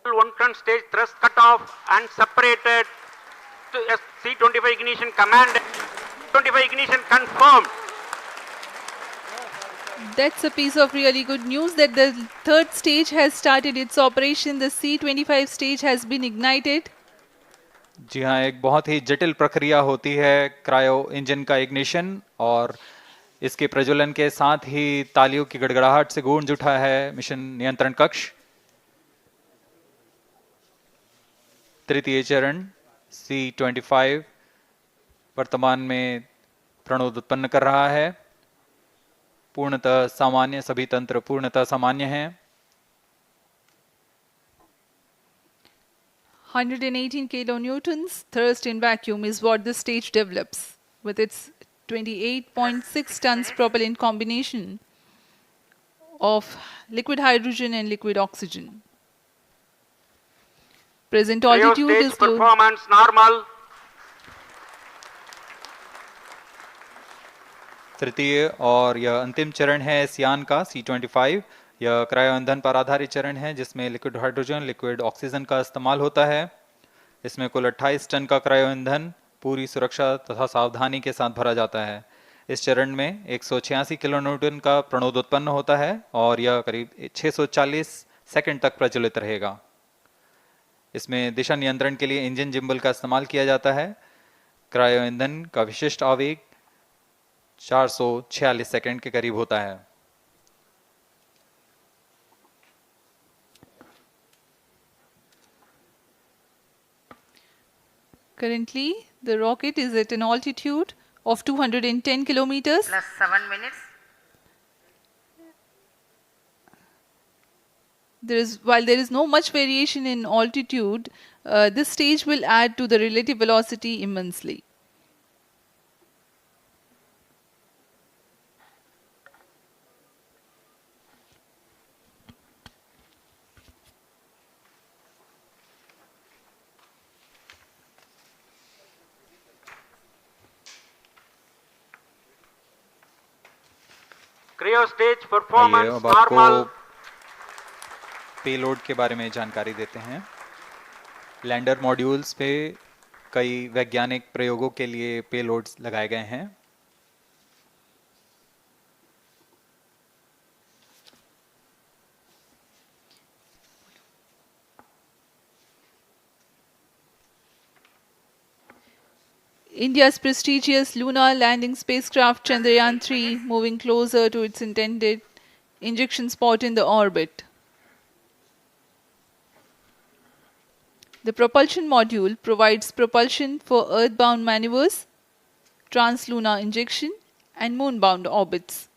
One ton stage thrust cut off and separated to C25 ignition command. 25 ignition confirmed. That's a piece of really good news that the third stage has started its operation. The C25 stage has been ignited. जी हाँ, एक बहुत ही जटिल प्रक्रिया होती है cryo engine का ignition, और इसके प्रज्वलन के साथ ही तालियों की गड़गड़ाहट से गूंज उठा है मिशन नियंत्रण कक्ष। तृतीय चरण C25 वर्तमान में प्रणोद उत्पन्न कर रहा है। पूर्णतः सामान्य, सभी तंत्र पूर्णतः सामान्य हैं। 118 kilonewtons thrust in vacuum is what this stage develops with its 28.6 tons propellant combination of liquid hydrogen and liquid oxygen. Present altitude is performance normal. तृतीय और यह अंतिम चरण है इस यान का C25। यह क्रायो ईंधन पर आधारित चरण है जिसमें लिक्विड हाइड्रोजन, लिक्विड ऑक्सीजन का इस्तेमाल होता है। इसमें कुल 28 टन का क्रायो ईंधन पूरी सुरक्षा तथा सावधानी के साथ भरा जाता है। इस चरण में 186 किलोन्यूटन का प्रणोद उत्पन्न होता है और यह करीब 640 सेकंड तक प्रज्वलित रहेगा। इसमें दिशा नियंत्रण के लिए इंजन जिम्बल का इस्तेमाल किया जाता है। क्रायो ईंधन का विशिष्ट आवेग 446 सेकंड के करीब होता है। currently the rocket is at an altitude of 210 kilometers. Plus 7 minutes. While there is no much variation in altitude, this stage will add to the relative velocity immensely. Cryo stage आइए performance अब आपको normal. Payload के बारे में जानकारी देते हैं। Lander modules पे कई वैज्ञानिक प्रयोगों के लिए पेलोड्स लगाए गए हैं। India's prestigious lunar landing spacecraft Chandrayan 3 moving closer to its intended injection spot in the orbit. The propulsion module provides propulsion for earthbound maneuvers, translunar injection, and moonbound orbits.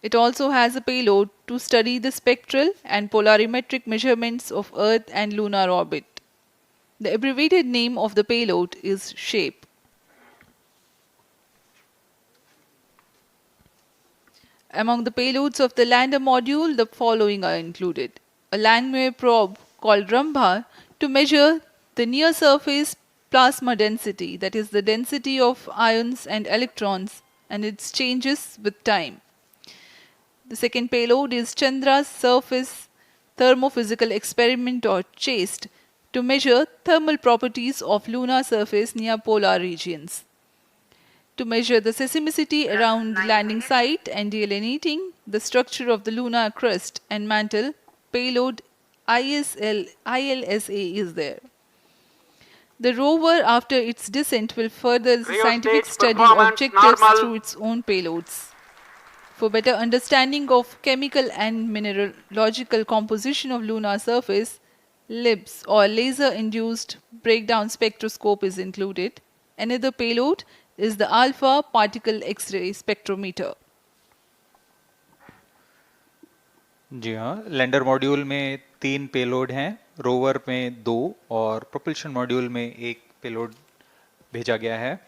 It also has a payload to study the spectral and polarimetric measurements of Earth and lunar orbit. The abbreviated name of the payload is SHAPE. Among the payloads of the lander module, the following are included. A Langmuir probe called Rambha to measure the near-surface plasma density, that is the density of ions and electrons, and its changes with time. The second payload is Chandra's Surface Thermophysical Experiment or CHASTE to measure thermal properties of lunar surface near polar regions. To measure the seismicity around the landing site and delineating the structure of the lunar crust and mantle, payload ILSA is there. The rover, after its descent, will further the scientific study objectives through its own payloads. For better understanding of chemical and mineralogical composition of lunar surface, LIBS or laser-induced breakdown spectroscope is included. Another payload is the alpha particle X-ray spectrometer. जी हाँ, lander module में 3 payload हैं, rover में 2 और propulsion module में 1 payload भेजा गया है।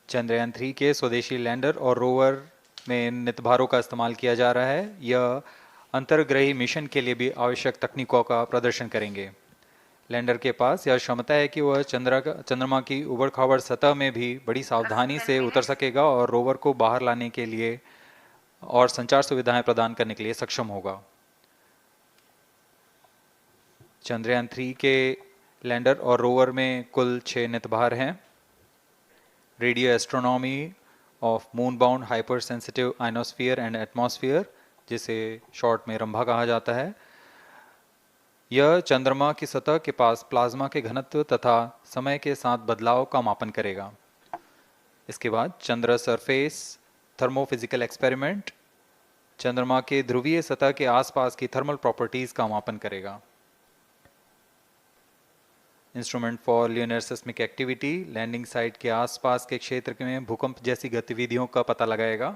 चंद्रयान 3 के स्वदेशी लैंडर और रोवर में नितभारों का इस्तेमाल किया जा रहा है। यह अंतर्ग्रही मिशन के लिए भी आवश्यक तकनीकों का प्रदर्शन करेंगे। लैंडर के पास यह क्षमता है कि वह चंद्रमा की उबड़-खाबड़ सतह में भी बड़ी सावधानी से उतर सकेगा और रोवर को बाहर लाने के लिए और संचार सुविधाएं प्रदान करने के लिए सक्षम होगा। चंद्रयान 3 के लैंडर और रोवर में कुल 6 नितभार हैं। Radio astronomy of moon bound hyper sensitive ionosphere and atmosphere, जिसे शॉर्ट में रंभा कहा जाता है, यह चंद्रमा की सतह के पास प्लाज्मा के घनत्व तथा समय के साथ बदलाव का मापन करेगा। इसके बाद चंद्र सरफेस थर्मोफिजिकल एक्सपेरिमेंट चंद्रमा के ध्रुवीय सतह के आसपास की थर्मल प्रॉपर्टीज का मापन करेगा। Instrument for lunar seismic activity landing site के आसपास के क्षेत्र में भूकंप जैसी गतिविधियों का पता लगाएगा।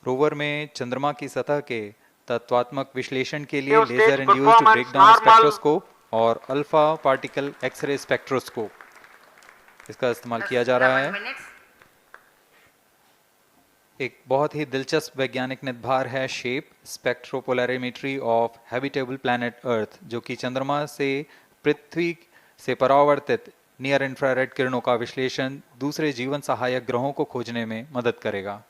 रोवर में चंद्रमा की सतह के तत्वात्मक विश्लेषण के लिए लेजर इंड्यूस्ड ब्रेकडाउन स्पेक्ट्रोस्कोप और अल्फा पार्टिकल एक्सरे स्पेक्ट्रोस्कोप इसका इस्तेमाल किया जा रहा है। एक बहुत ही दिलचस्प वैज्ञानिक निर्धार है shape स्पेक्ट्रोपोलैरिमेट्री of habitable planet earth, जो कि चंद्रमा से पृथ्वी से परावर्तित नियर इंफ्रारेड किरणों का विश्लेषण दूसरे जीवन सहायक ग्रहों को खोजने में मदद करेगा।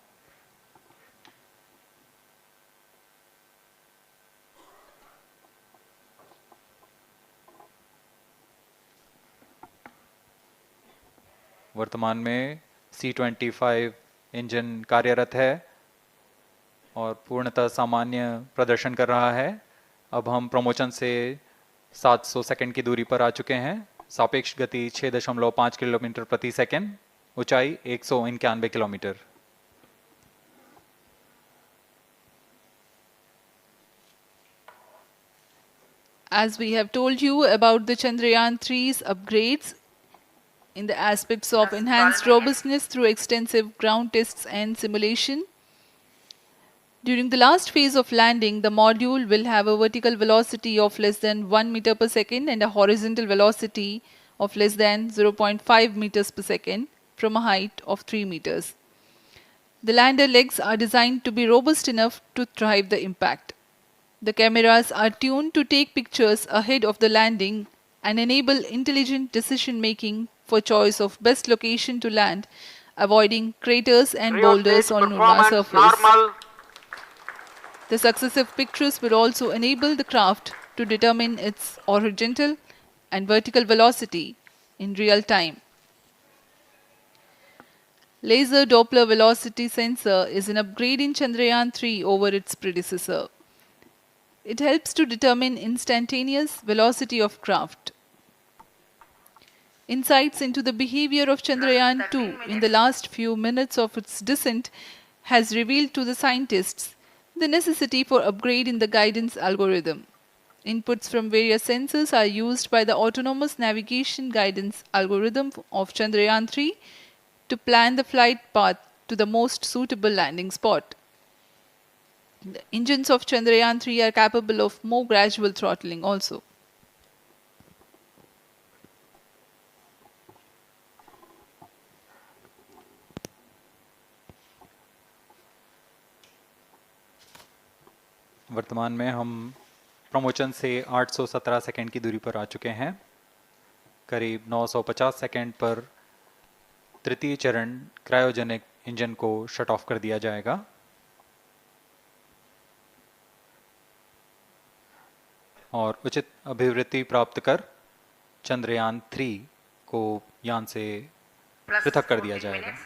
वर्तमान में C-25 इंजन कार्यरत है और पूर्णतः सामान्य प्रदर्शन कर रहा है। अब हम प्रमोशन से 700 सेकंड की दूरी पर आ चुके हैं। सापेक्ष गति 6.5 किलोमीटर प्रति सेकंड, ऊंचाई 191 kilometre. As we have told you about the Chandrayaan 3's upgrades in the aspects of enhanced robustness through extensive ground tests and simulation, during the last phase of landing, the module will have a vertical velocity of less than 1 meter per second and a horizontal velocity of less than 0.5 meters per second from a height of 3 meters. The lander legs are designed to be robust enough to drive the impact. The cameras are tuned to take pictures ahead of the landing and enable intelligent decision making for choice of best location to land, avoiding craters and boulders on lunar surface. Normal. The successive pictures will also enable the craft to determine its horizontal and vertical velocity in real time. Laser Doppler velocity sensor is an upgrade in Chandrayaan 3 over its predecessor. It helps to determine instantaneous velocity of craft. Insights into the behavior of Chandrayaan 2 in the last few minutes of its descent has revealed to the scientists the necessity for upgrade in the guidance algorithm. Inputs from various sensors are used by the autonomous navigation guidance algorithm of Chandrayaan 3 to plan the flight path to the most suitable landing spot. The engines of Chandrayaan 3 are capable of more gradual throttling also. वर्तमान में हम promotion से 817 second की दूरी पर आ चुके हैं। करीब 950 सेकंड पर तृतीय चरण क्रायोजेनिक इंजन को शट ऑफ कर दिया जाएगा। और उचित अभिवृत्ति प्राप्त कर चंद्रयान 3 को यान से पृथक कर दिया जाएगा।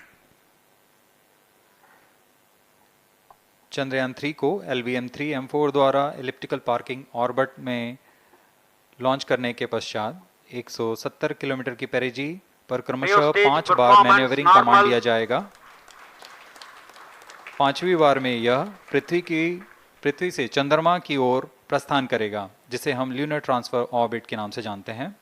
चंद्रयान 3 को LVM-3M4 द्वारा एलिप्टिकल पार्किंग ऑर्बिट में लॉन्च करने के पश्चात 170 किलोमीटर की पेरिजी पर क्रमशः 5 बार मैन्यूवरिंग कमांड दिया जाएगा। 5वीं बार में यह पृथ्वी से चंद्रमा की ओर प्रस्थान करेगा, जिसे हम ल्यूनर ट्रांसफर ऑर्बिट के नाम से जानते हैं।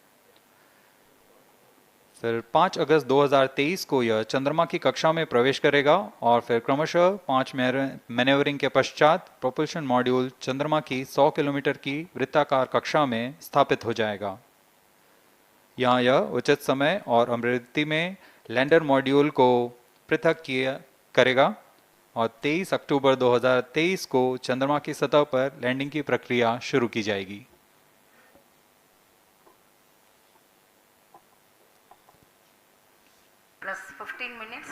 फिर 5 अगस्त 2023 को यह चंद्रमा की कक्षा में प्रवेश करेगा और फिर क्रमशः 5 मैन्यूवरिंग के पश्चात प्रोपल्शन मॉड्यूल चंद्रमा की 100 किलोमीटर की वृत्ताकार कक्षा में स्थापित हो जाएगा। यहाँ यह उचित समय और अभिवृत्ति में लैंडर मॉड्यूल को पृथक करेगा और 23 अक्टूबर 2023 को चंद्रमा की सतह पर लैंडिंग की प्रक्रिया शुरू की जाएगी। Plus 15 minutes.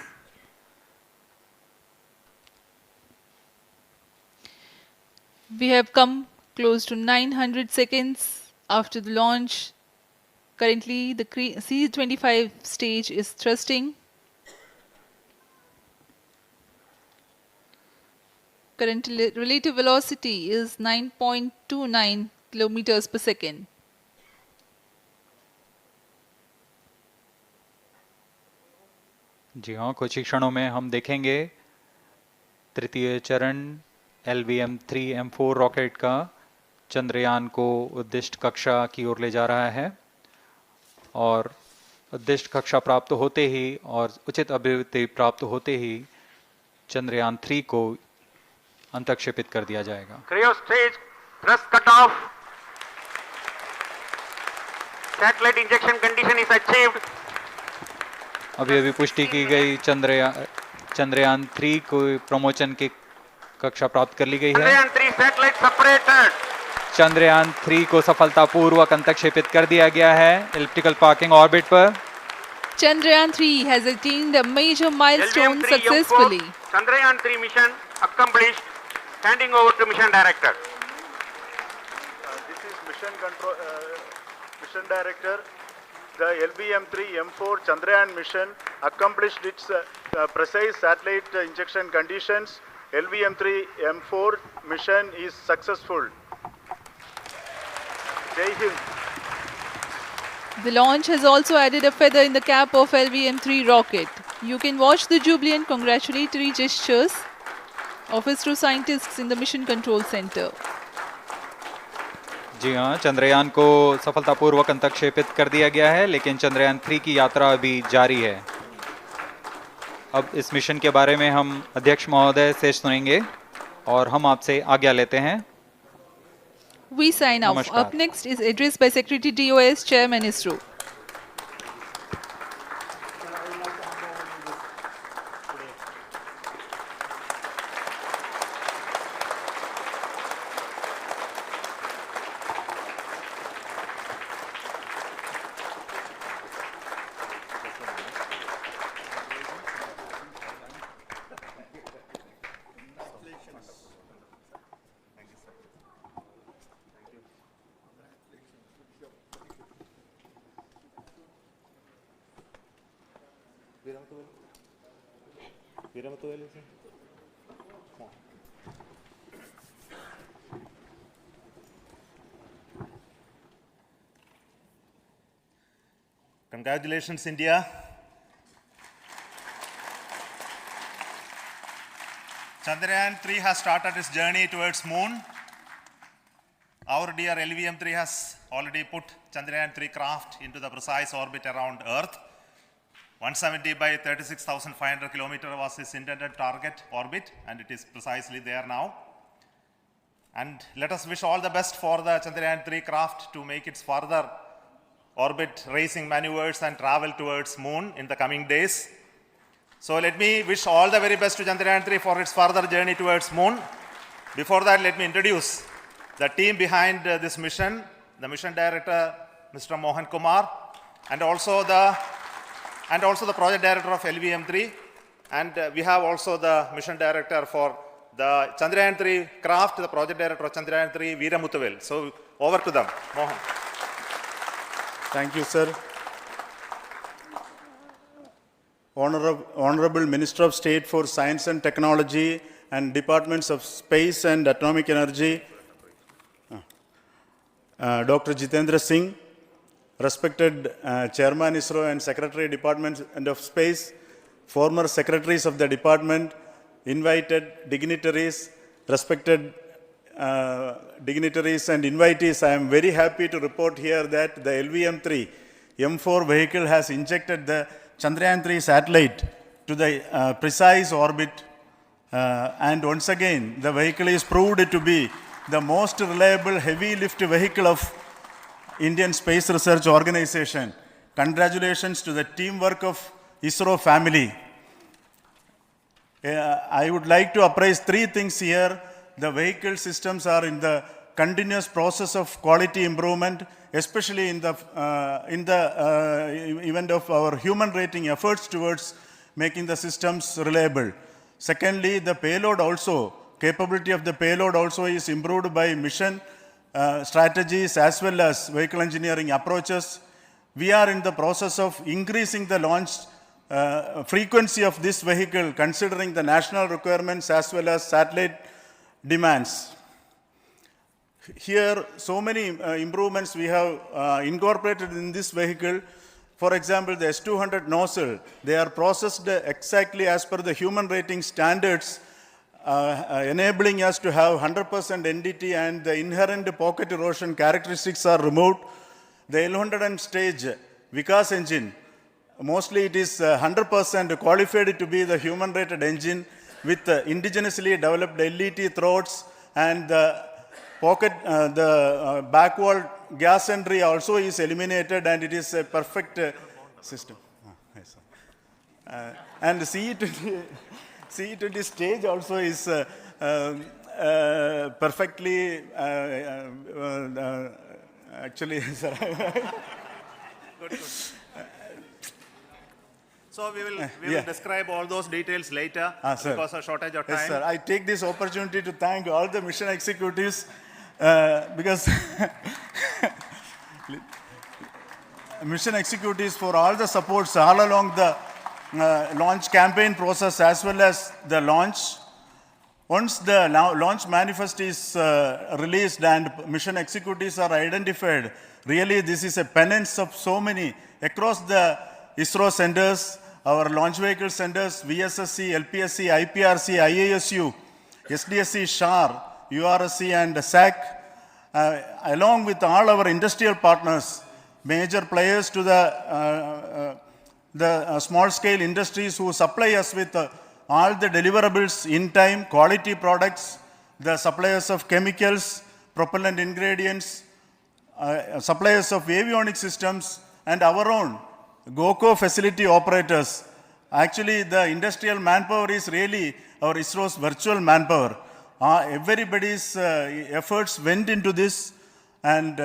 We have come close to 900 seconds after the launch. Currently, the C-25 stage is thrusting. Current relative velocity is 9.29 kilometers per second. जी हाँ, कुछ ही क्षणों में हम देखेंगे तृतीय चरण LVM-3M4 रॉकेट का चंद्रयान को उद्दिष्ट कक्षा की ओर ले जा रहा है और उद्दिष्ट कक्षा प्राप्त होते ही और उचित अभिवृद्धि प्राप्त होते ही चंद्रयान 3 को अंतक्षेपित कर दिया जाएगा। Cryo stage thrust cutoff. Satellite injection condition is achieved. अभी पुष्टि की गई चंद्रयान 3 को प्रमोशन की कक्षा प्राप्त कर ली गई है। Chandrayan 3 satellite separated. चंद्रयान 3 को सफलतापूर्वक अंतक्षेपित कर दिया गया है एलिप्टिकल पार्किंग ऑर्बिट पर। Chandrayan 3 has attained a major milestone successfully. Chandrayan 3 mission accomplished. Handing over to mission director. This is mission director. The LVM-3M4 Chandrayan mission accomplished its precise satellite injection conditions. LVM-3M4 mission is successful. Jai Hind. The launch has also added a feather in the cap of LVM-3 rocket. You can watch the jubilant congratulatory gestures of ISRO scientists in the Mission Control Center. जी हाँ, चंद्रयान को सफलतापूर्वक अंतक्षेपित कर दिया गया है, लेकिन चंद्रयान 3 की यात्रा अभी जारी है। अब इस मिशन के बारे में हम अध्यक्ष महोदय से सुनेंगे और हम आपसे आज्ञा लेते हैं। We sign off. Up next is address by Secretary DOS, Chairman ISRO. Congratulations, India. Chandrayan 3 has started its journey towards moon. Our dear LVM-3 has already put Chandrayan 3 craft into the precise orbit around Earth. 170 by 36,500 kilometers was its intended target orbit, and it is precisely there now. And let us wish all the best for the Chandrayan 3 craft to make its further orbit racing maneuvers and travel towards moon in the coming days. So let me wish all the very best to Chandrayan 3 for its further journey towards moon. Before that, let me introduce the team behind this mission, the mission director, Mr. Mohan Kumar, and also the project director of LVM-3, and we have also the mission director for the Chandrayan 3 craft, the project director of Chandrayan 3, Veera Muthuvel. So over to them, Mohan. Thank you, sir. Honorable Minister of State for Science and Technology and Departments of Space and Atomic Energy, Dr. Jitendra Singh, respected Chairman ISRO and Secretary Department of Space, former secretaries of the department, invited dignitaries, respected dignitaries and invitees, I am very happy to report here that the LVM-3 M4 vehicle has injected the Chandrayan 3 satellite to the precise orbit, and once again the vehicle is proved to be the most reliable heavy lift vehicle of Indian Space Research Organization. Congratulations to the teamwork of ISRO family. I would like to appraise three things here. The vehicle systems are in the continuous process of quality improvement, especially in the event of our human rating efforts towards making the systems reliable. Secondly, the payload also, capability of the payload also is improved by mission strategies as well as vehicle engineering approaches. We are in the process of increasing the launch frequency of this vehicle considering the national requirements as well as satellite demands. Here, so many improvements we have incorporated in this vehicle. For example, the S200 nozzle, they are processed exactly as per the human rating standards, enabling us to have 100% NDT, and the inherent pocket erosion characteristics are removed. The L100 stage Vikas engine, mostly it is 100% qualified to be the human rated engine with indigenously developed LET throats, and the pocket, back wall gas entry also is eliminated, and it is a perfect system. And CE20 stage also is perfectly, actually, sir. Good. So we will describe all those details later because of shortage of time. Yes, sir. I take this opportunity to thank all the mission executives because mission executives for all the supports all along the launch campaign process as well as the launch. Once the launch manifest is released and mission executives are identified, really this is a penance of so many across the ISRO centers, our launch vehicle centers, VSSC, LPSC, IPRC, IASU, SDSC, SHAR, URSC and SAC, along with all our industrial partners, major players to the small scale industries who supply us with all the deliverables in time, quality products, the suppliers of chemicals, propellant ingredients, suppliers of avionics systems, and our own GOCO facility operators. Actually, the industrial manpower is really our ISRO's virtual manpower. Everybody's efforts went into this, and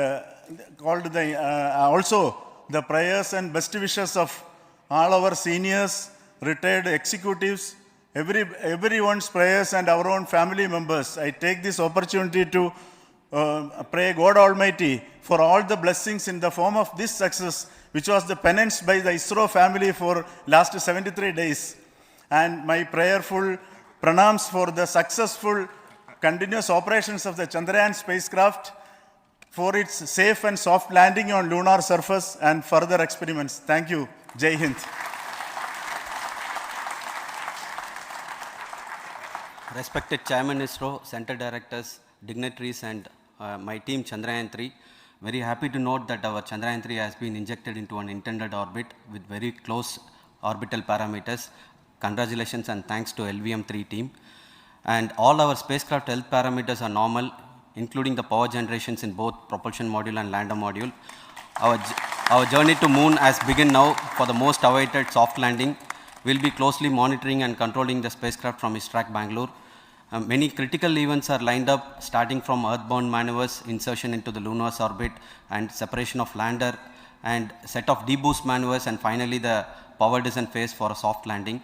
also the prayers and best wishes of all our seniors, retired executives, everyone's prayers and our own family members. I take this opportunity to pray God Almighty for all the blessings in the form of this success, which was the penance by the ISRO family for last 73 days. And my prayerful pranams for the successful continuous operations of the Chandrayan spacecraft, for its safe and soft landing on lunar surface and further experiments. Thank you. Jai Hind. Respected Chairman ISRO, Center Directors, dignitaries and my team Chandrayan 3, very happy to note that our Chandrayan 3 has been injected into an intended orbit with very close orbital parameters. Congratulations and thanks to LVM3 team. And all our spacecraft health parameters are normal, including the power generations in both propulsion module and lander module. Our journey to moon has begun now for the most awaited soft landing. We'll be closely monitoring and controlling the spacecraft from ISTRAC Bangalore. Many critical events are lined up, starting from earthbound maneuvers, insertion into the lunar orbit, and separation of lander, and set of deboost maneuvers, and finally the power descent phase for a soft landing.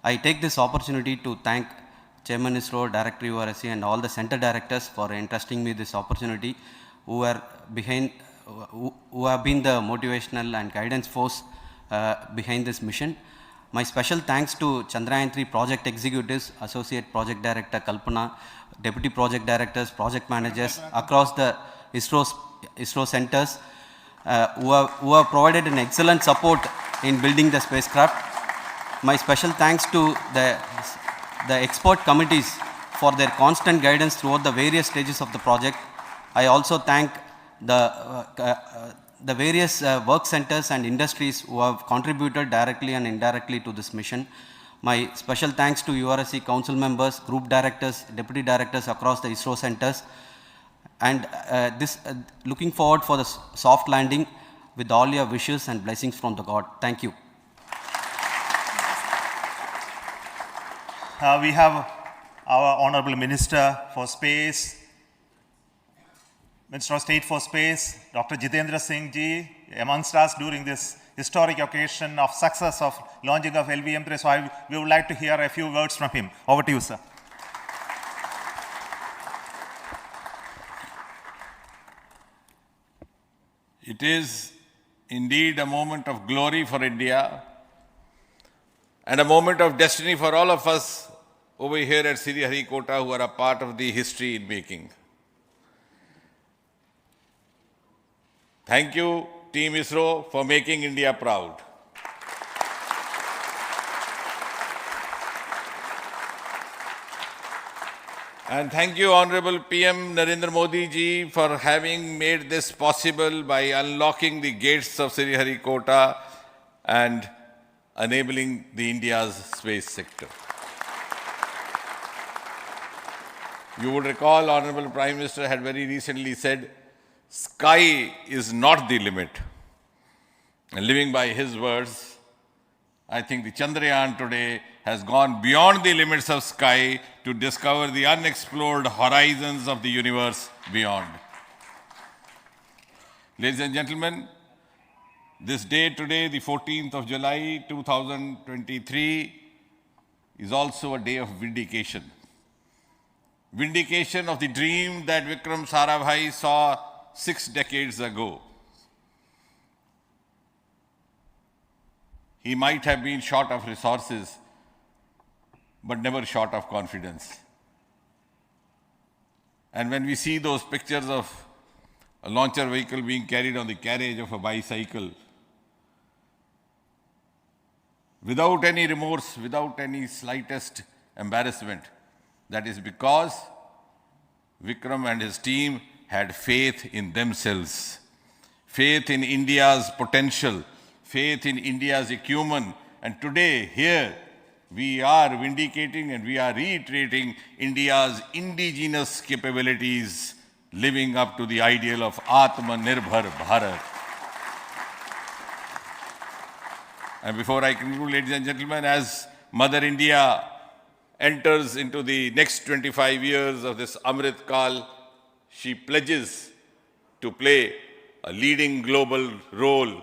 I take this opportunity to thank Chairman ISRO, Director URSC, and all the center directors for entrusting me this opportunity, who have been the motivational and guidance force behind this mission. My special thanks to Chandrayan 3 project executives, Associate Project Director Kalpana, Deputy Project Directors, Project Managers across the ISRO centers who have provided an excellent support in building the spacecraft. My special thanks to the expert committees for their constant guidance throughout the various stages of the project. I also thank the various work centers and industries who have contributed directly and indirectly to this mission. My special thanks to URSC council members, group directors, deputy directors across the ISRO centers, and looking forward for the soft landing with all your wishes and blessings from the God. Thank you. we have our Honorable Minister for Space, Minister of State for Space, Dr. Jitendra Singh ji, amongst us during this historic occasion of success of launching of LVM3. So we would like to hear a few words from him. Over to you, sir. It is indeed a moment of glory for India and a moment of destiny for all of us over here at Sriharikota who are a part of the history in making. Thank you, Team ISRO, for making India proud. And thank you, Honorable PM Narendra Modi ji, for having made this possible by unlocking the gates of Sriharikota and enabling the India's space sector. You would recall, Honorable Prime Minister had very recently said, sky is not the limit. And living by his words, I think the Chandrayan today has gone beyond the limits of sky to discover the unexplored horizons of the universe beyond. Ladies and gentlemen, this day today, the 14th of July 2023, is also a day of vindication. Vindication of the dream that Vikram Sarabhai saw 6 decades ago. He might have been short of resources, but never short of confidence. And when we see those pictures of a launcher vehicle being carried on the carriage of a bicycle, without any remorse, without any slightest embarrassment, that is because Vikram and his team had faith in themselves, faith in India's potential, faith in India's acumen. And today, here, we are vindicating and we are reiterating India's indigenous capabilities, living up to the ideal of Atmanirbhar Bharat. And before I conclude, ladies and gentlemen, as Mother India enters into the next 25 years of this Amrit Kal, she pledges to play a leading global role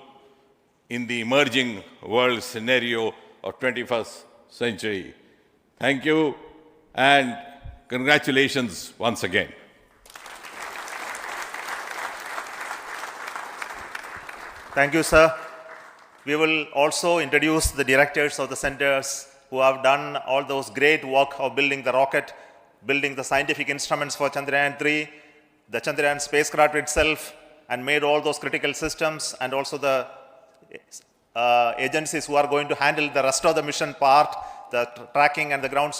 in the emerging world scenario of 21st century. Thank you and congratulations once again. Thank you, sir. We will also introduce the directors of the centers who have done all those great work of building the rocket, building the scientific instruments for Chandrayaan-3, the Chandrayaan spacecraft itself, and made all those critical systems, and also the agencies who are going to handle the rest of the mission part, the tracking and the ground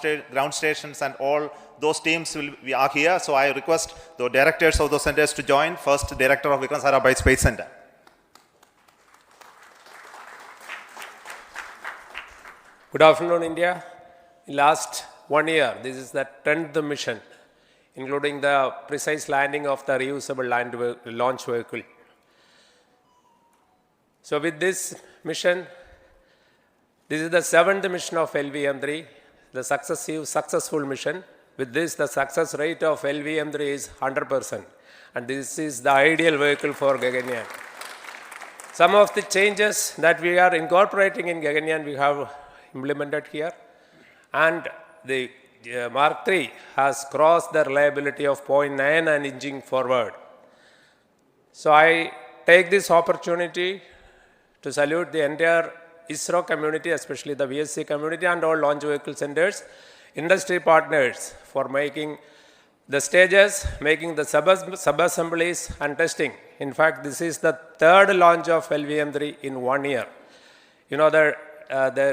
stations, and all those teams are here. So I request the directors of those centers to join. First, Director of Vikram Sarabhai Space Center. Good afternoon, India. In last 1 year, this is the 10th mission, including the precise landing of the reusable launch vehicle. So with this mission, this is the 7th mission of LVM3, the successful mission. With this, the success rate of LVM3 is 100%. And this is the ideal vehicle for Gaganyaan. Some of the changes that we are incorporating in Gaganyaan, we have implemented here. And the Mark III has crossed the reliability of 0.9 and inching forward. So I take this opportunity to salute the entire ISRO community, especially the VSC community and all launch vehicle centers, industry partners for making the stages, making the sub-assemblies and testing. In fact, this is the 3rd launch of LVM3 in 1 year. You know, the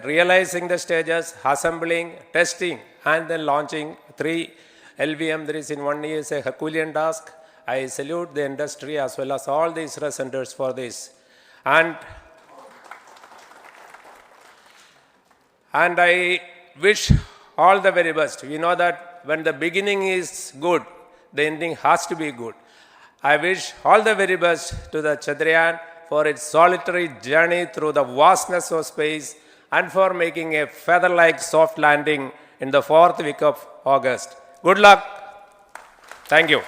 realizing the stages, assembling, testing, and then launching 3 LVM3s in 1 year is a Herculean task. I salute the industry as well as all the ISRO centers for this. And I wish all the very best. We know that when the beginning is good, the ending has to be good. I wish all the very best to the Chandrayaan for its solitary journey through the vastness of space and for making a feather-like soft landing in the 4th week of August. Good luck. Thank you.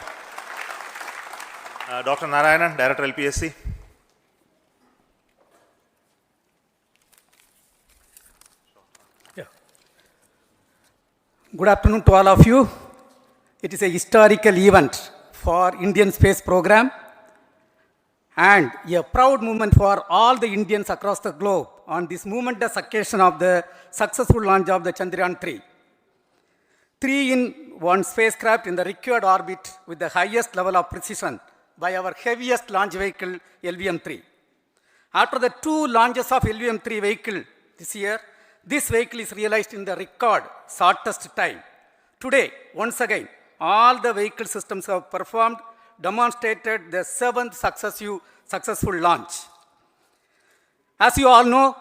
Dr. Narayanan, Director LPSC. Good afternoon to all of you. It is a historical event for Indian space program and a proud moment for all the Indians across the globe on this momentous occasion of the successful launch of the Chandrayaan 3. 3-in-1 spacecraft in the required orbit with the highest level of precision by our heaviest launch vehicle LVM-3. After the 2 launches of LVM-3 vehicle this year, this vehicle is realized in the record shortest time. Today, once again, all the vehicle systems have performed, demonstrated the 7th successful launch. As you all know,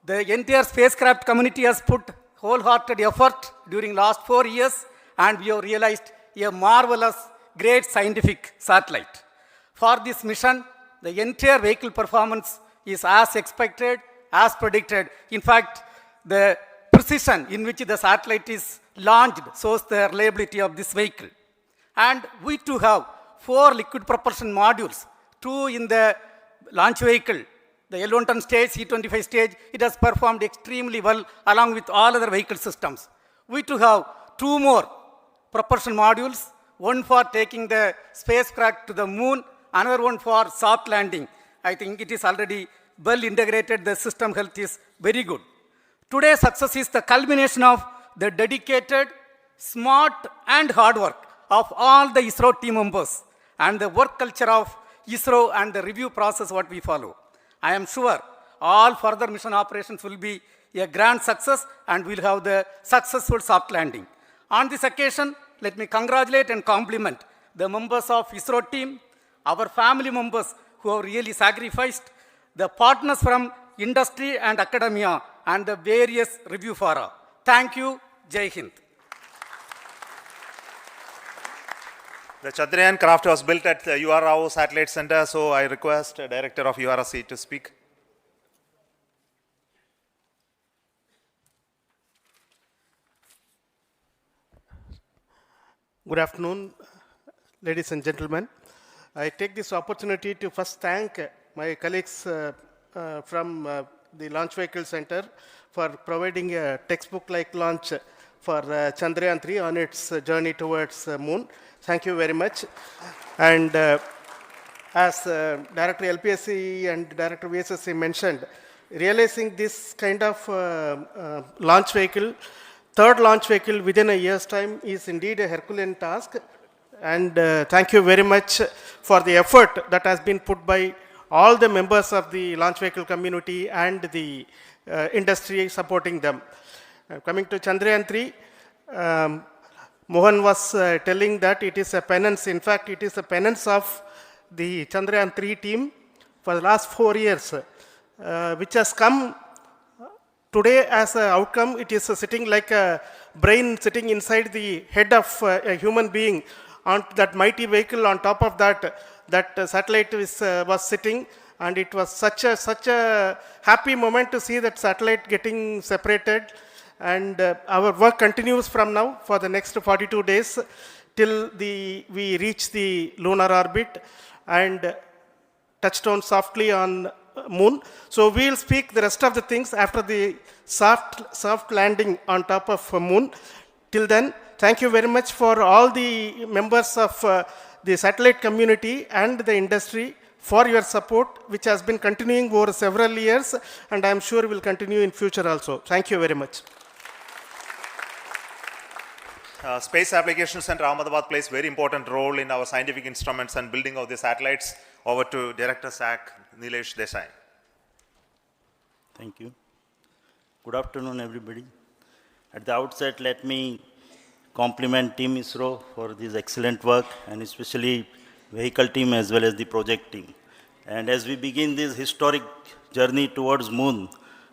the entire spacecraft community has put wholehearted effort during last 4 years, and we have realized a marvelous, great scientific satellite. For this mission, the entire vehicle performance is as expected, as predicted. In fact, the precision in which the satellite is launched shows the reliability of this vehicle. And we too have 4 liquid propulsion modules, 2 in the launch vehicle. The L110 stage, C25 stage, it has performed extremely well along with all other vehicle systems. We too have 2 more propulsion modules, one for taking the spacecraft to the moon, another one for soft landing. I think it is already well integrated, the system health is very good. Today's success is the culmination of the dedicated, smart and hard work of all the ISRO team members and the work culture of ISRO and the review process what we follow. I am sure all further mission operations will be a grand success and we'll have the successful soft landing. On this occasion, let me congratulate and compliment the members of ISRO team, our family members who have really sacrificed, the partners from industry and academia, and the various review fora. Thank you. Jai Hind. The Chandrayaan craft was built at the UR Rao Satellite Center, so I request the Director of URC to speak. Good afternoon, ladies and gentlemen. I take this opportunity to first thank my colleagues from the Launch Vehicle Center for providing a textbook-like launch for Chandrayaan 3 on its journey towards moon. Thank you very much. And as Director LPSC and Director VSSC mentioned, realizing this kind of launch vehicle, third launch vehicle within a year's time is indeed a Herculean task. And thank you very much for the effort that has been put by all the members of the launch vehicle community and the industry supporting them. Coming to Chandrayaan 3, Mohan was telling that it is a penance. In fact, it is a penance of the Chandrayaan 3 team for the last 4 years, which has come today as an outcome. It is sitting like a brain sitting inside the head of a human being on that mighty vehicle. On top of that, that satellite was sitting, and it was such a happy moment to see that satellite getting separated. And our work continues from now for the next 42 days till we reach the lunar orbit and touchdown softly on moon. So we'll speak the rest of the things after the soft landing on top of moon. Till then, thank you very much for all the members of the satellite community and the industry for your support, which has been continuing over several years, and I'm sure will continue in future also. Thank you very much. Space Applications Center Ahmedabad plays very important role in our scientific instruments and building of the satellites. Over to Director SAC, Nilesh Desai. Thank you. Good afternoon, everybody. At the outset, let me compliment Team ISRO for this excellent work, and especially vehicle team as well as the project team. And as we begin this historic journey towards moon,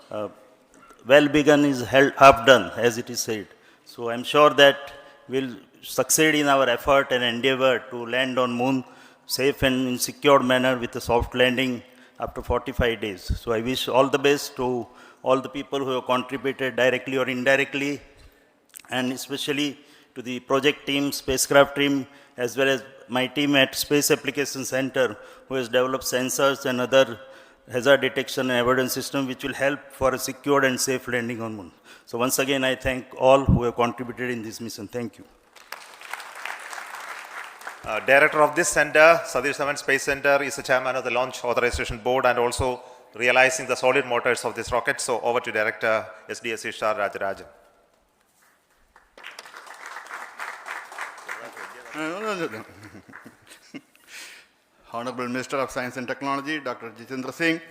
well begun is half done, as it is said. So I'm sure that we'll succeed in our effort and endeavor to land on moon safe and in secure manner with a soft landing after 45 days. So I wish all the best to all the people who have contributed directly or indirectly and especially to the project team, spacecraft team, as well as my team at Space Application Center, who has developed sensors and other hazard detection and avoidance system which will help for a secured and safe landing on Moon. So once again, I thank all who have contributed in this mission. Thank you. Director of this center, Satish Dhawan Space Center, is the chairman of the Launch Authorization Board and also realizing the solid motors of this rocket. So over to Director SDSC Shah Rajarajan. Honorable Minister of Science and Technology, Dr. Jitendra Singh,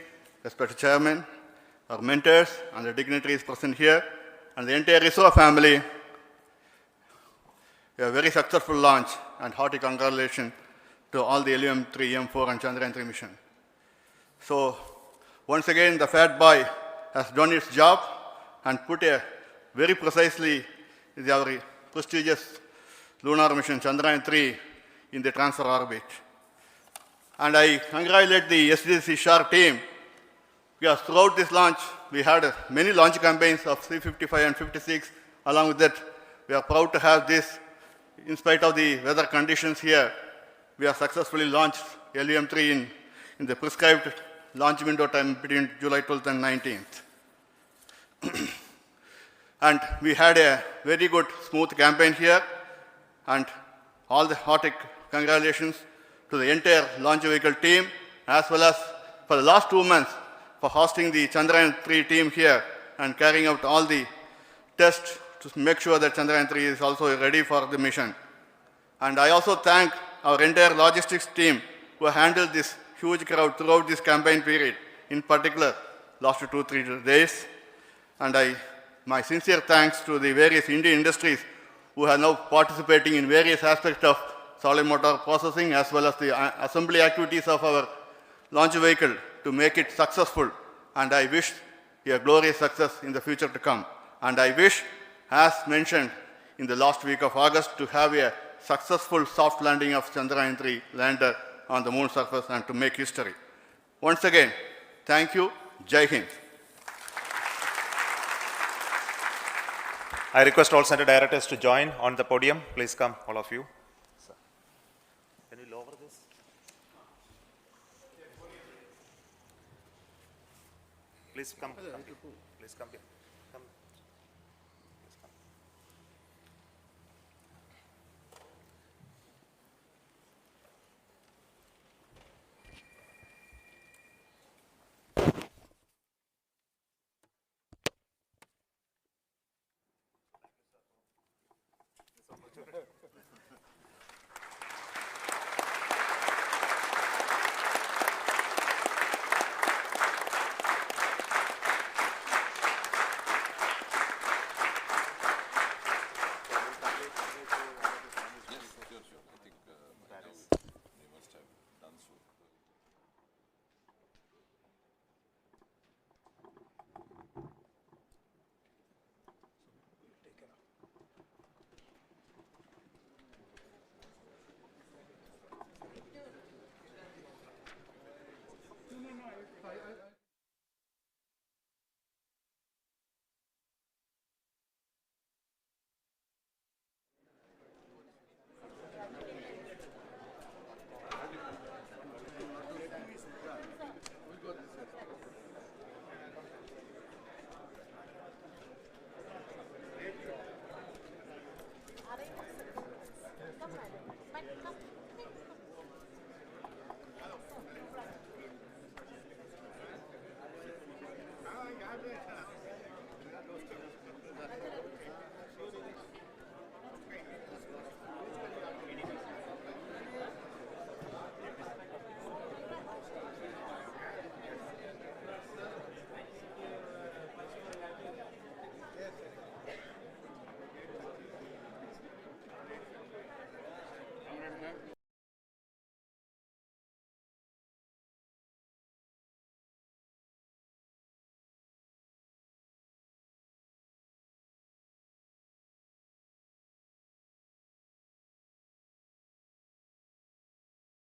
respected Chairman, our mentors and the dignitaries present here, and the entire ISRO family, a very successful launch and hearty congratulations to all the LVM-3, M4 and Chandrayaan-3 mission. So, once again, the Fat Boy has done its job and put a very precisely our prestigious lunar mission Chandrayaan-3 in the transfer orbit. And I congratulate the SDSC SHAR team, because throughout this launch, we had many launch campaigns of C-55 and 56. Along with that, we are proud to have this. In spite of the weather conditions here, we have successfully launched LVM-3 in the prescribed launch window time between July 12th and 19th. And we had a very good, smooth campaign here, and all the hearty congratulations to the entire launch vehicle team, as well as for the last 2 months for hosting the Chandrayaan-3 team here and carrying out all the tests to make sure that Chandrayaan-3 is also ready for the mission. And I also thank our entire logistics team who handled this huge crowd throughout this campaign period, in particular last 2-3 days. And my sincere thanks to the various Indian industries who are now participating in various aspects of solid motor processing as well as the assembly activities of our launch vehicle to make it successful. And I wish a glorious success in the future to come. And I wish, as mentioned in the last week of August, to have a successful soft landing of Chandrayaan-3 lander on the moon surface and to make history. Once again, thank you. Jai Hind. I request all center directors to join on the podium. Please come, all of you. Can you lower this? Please come. Please come here. Come. Please come.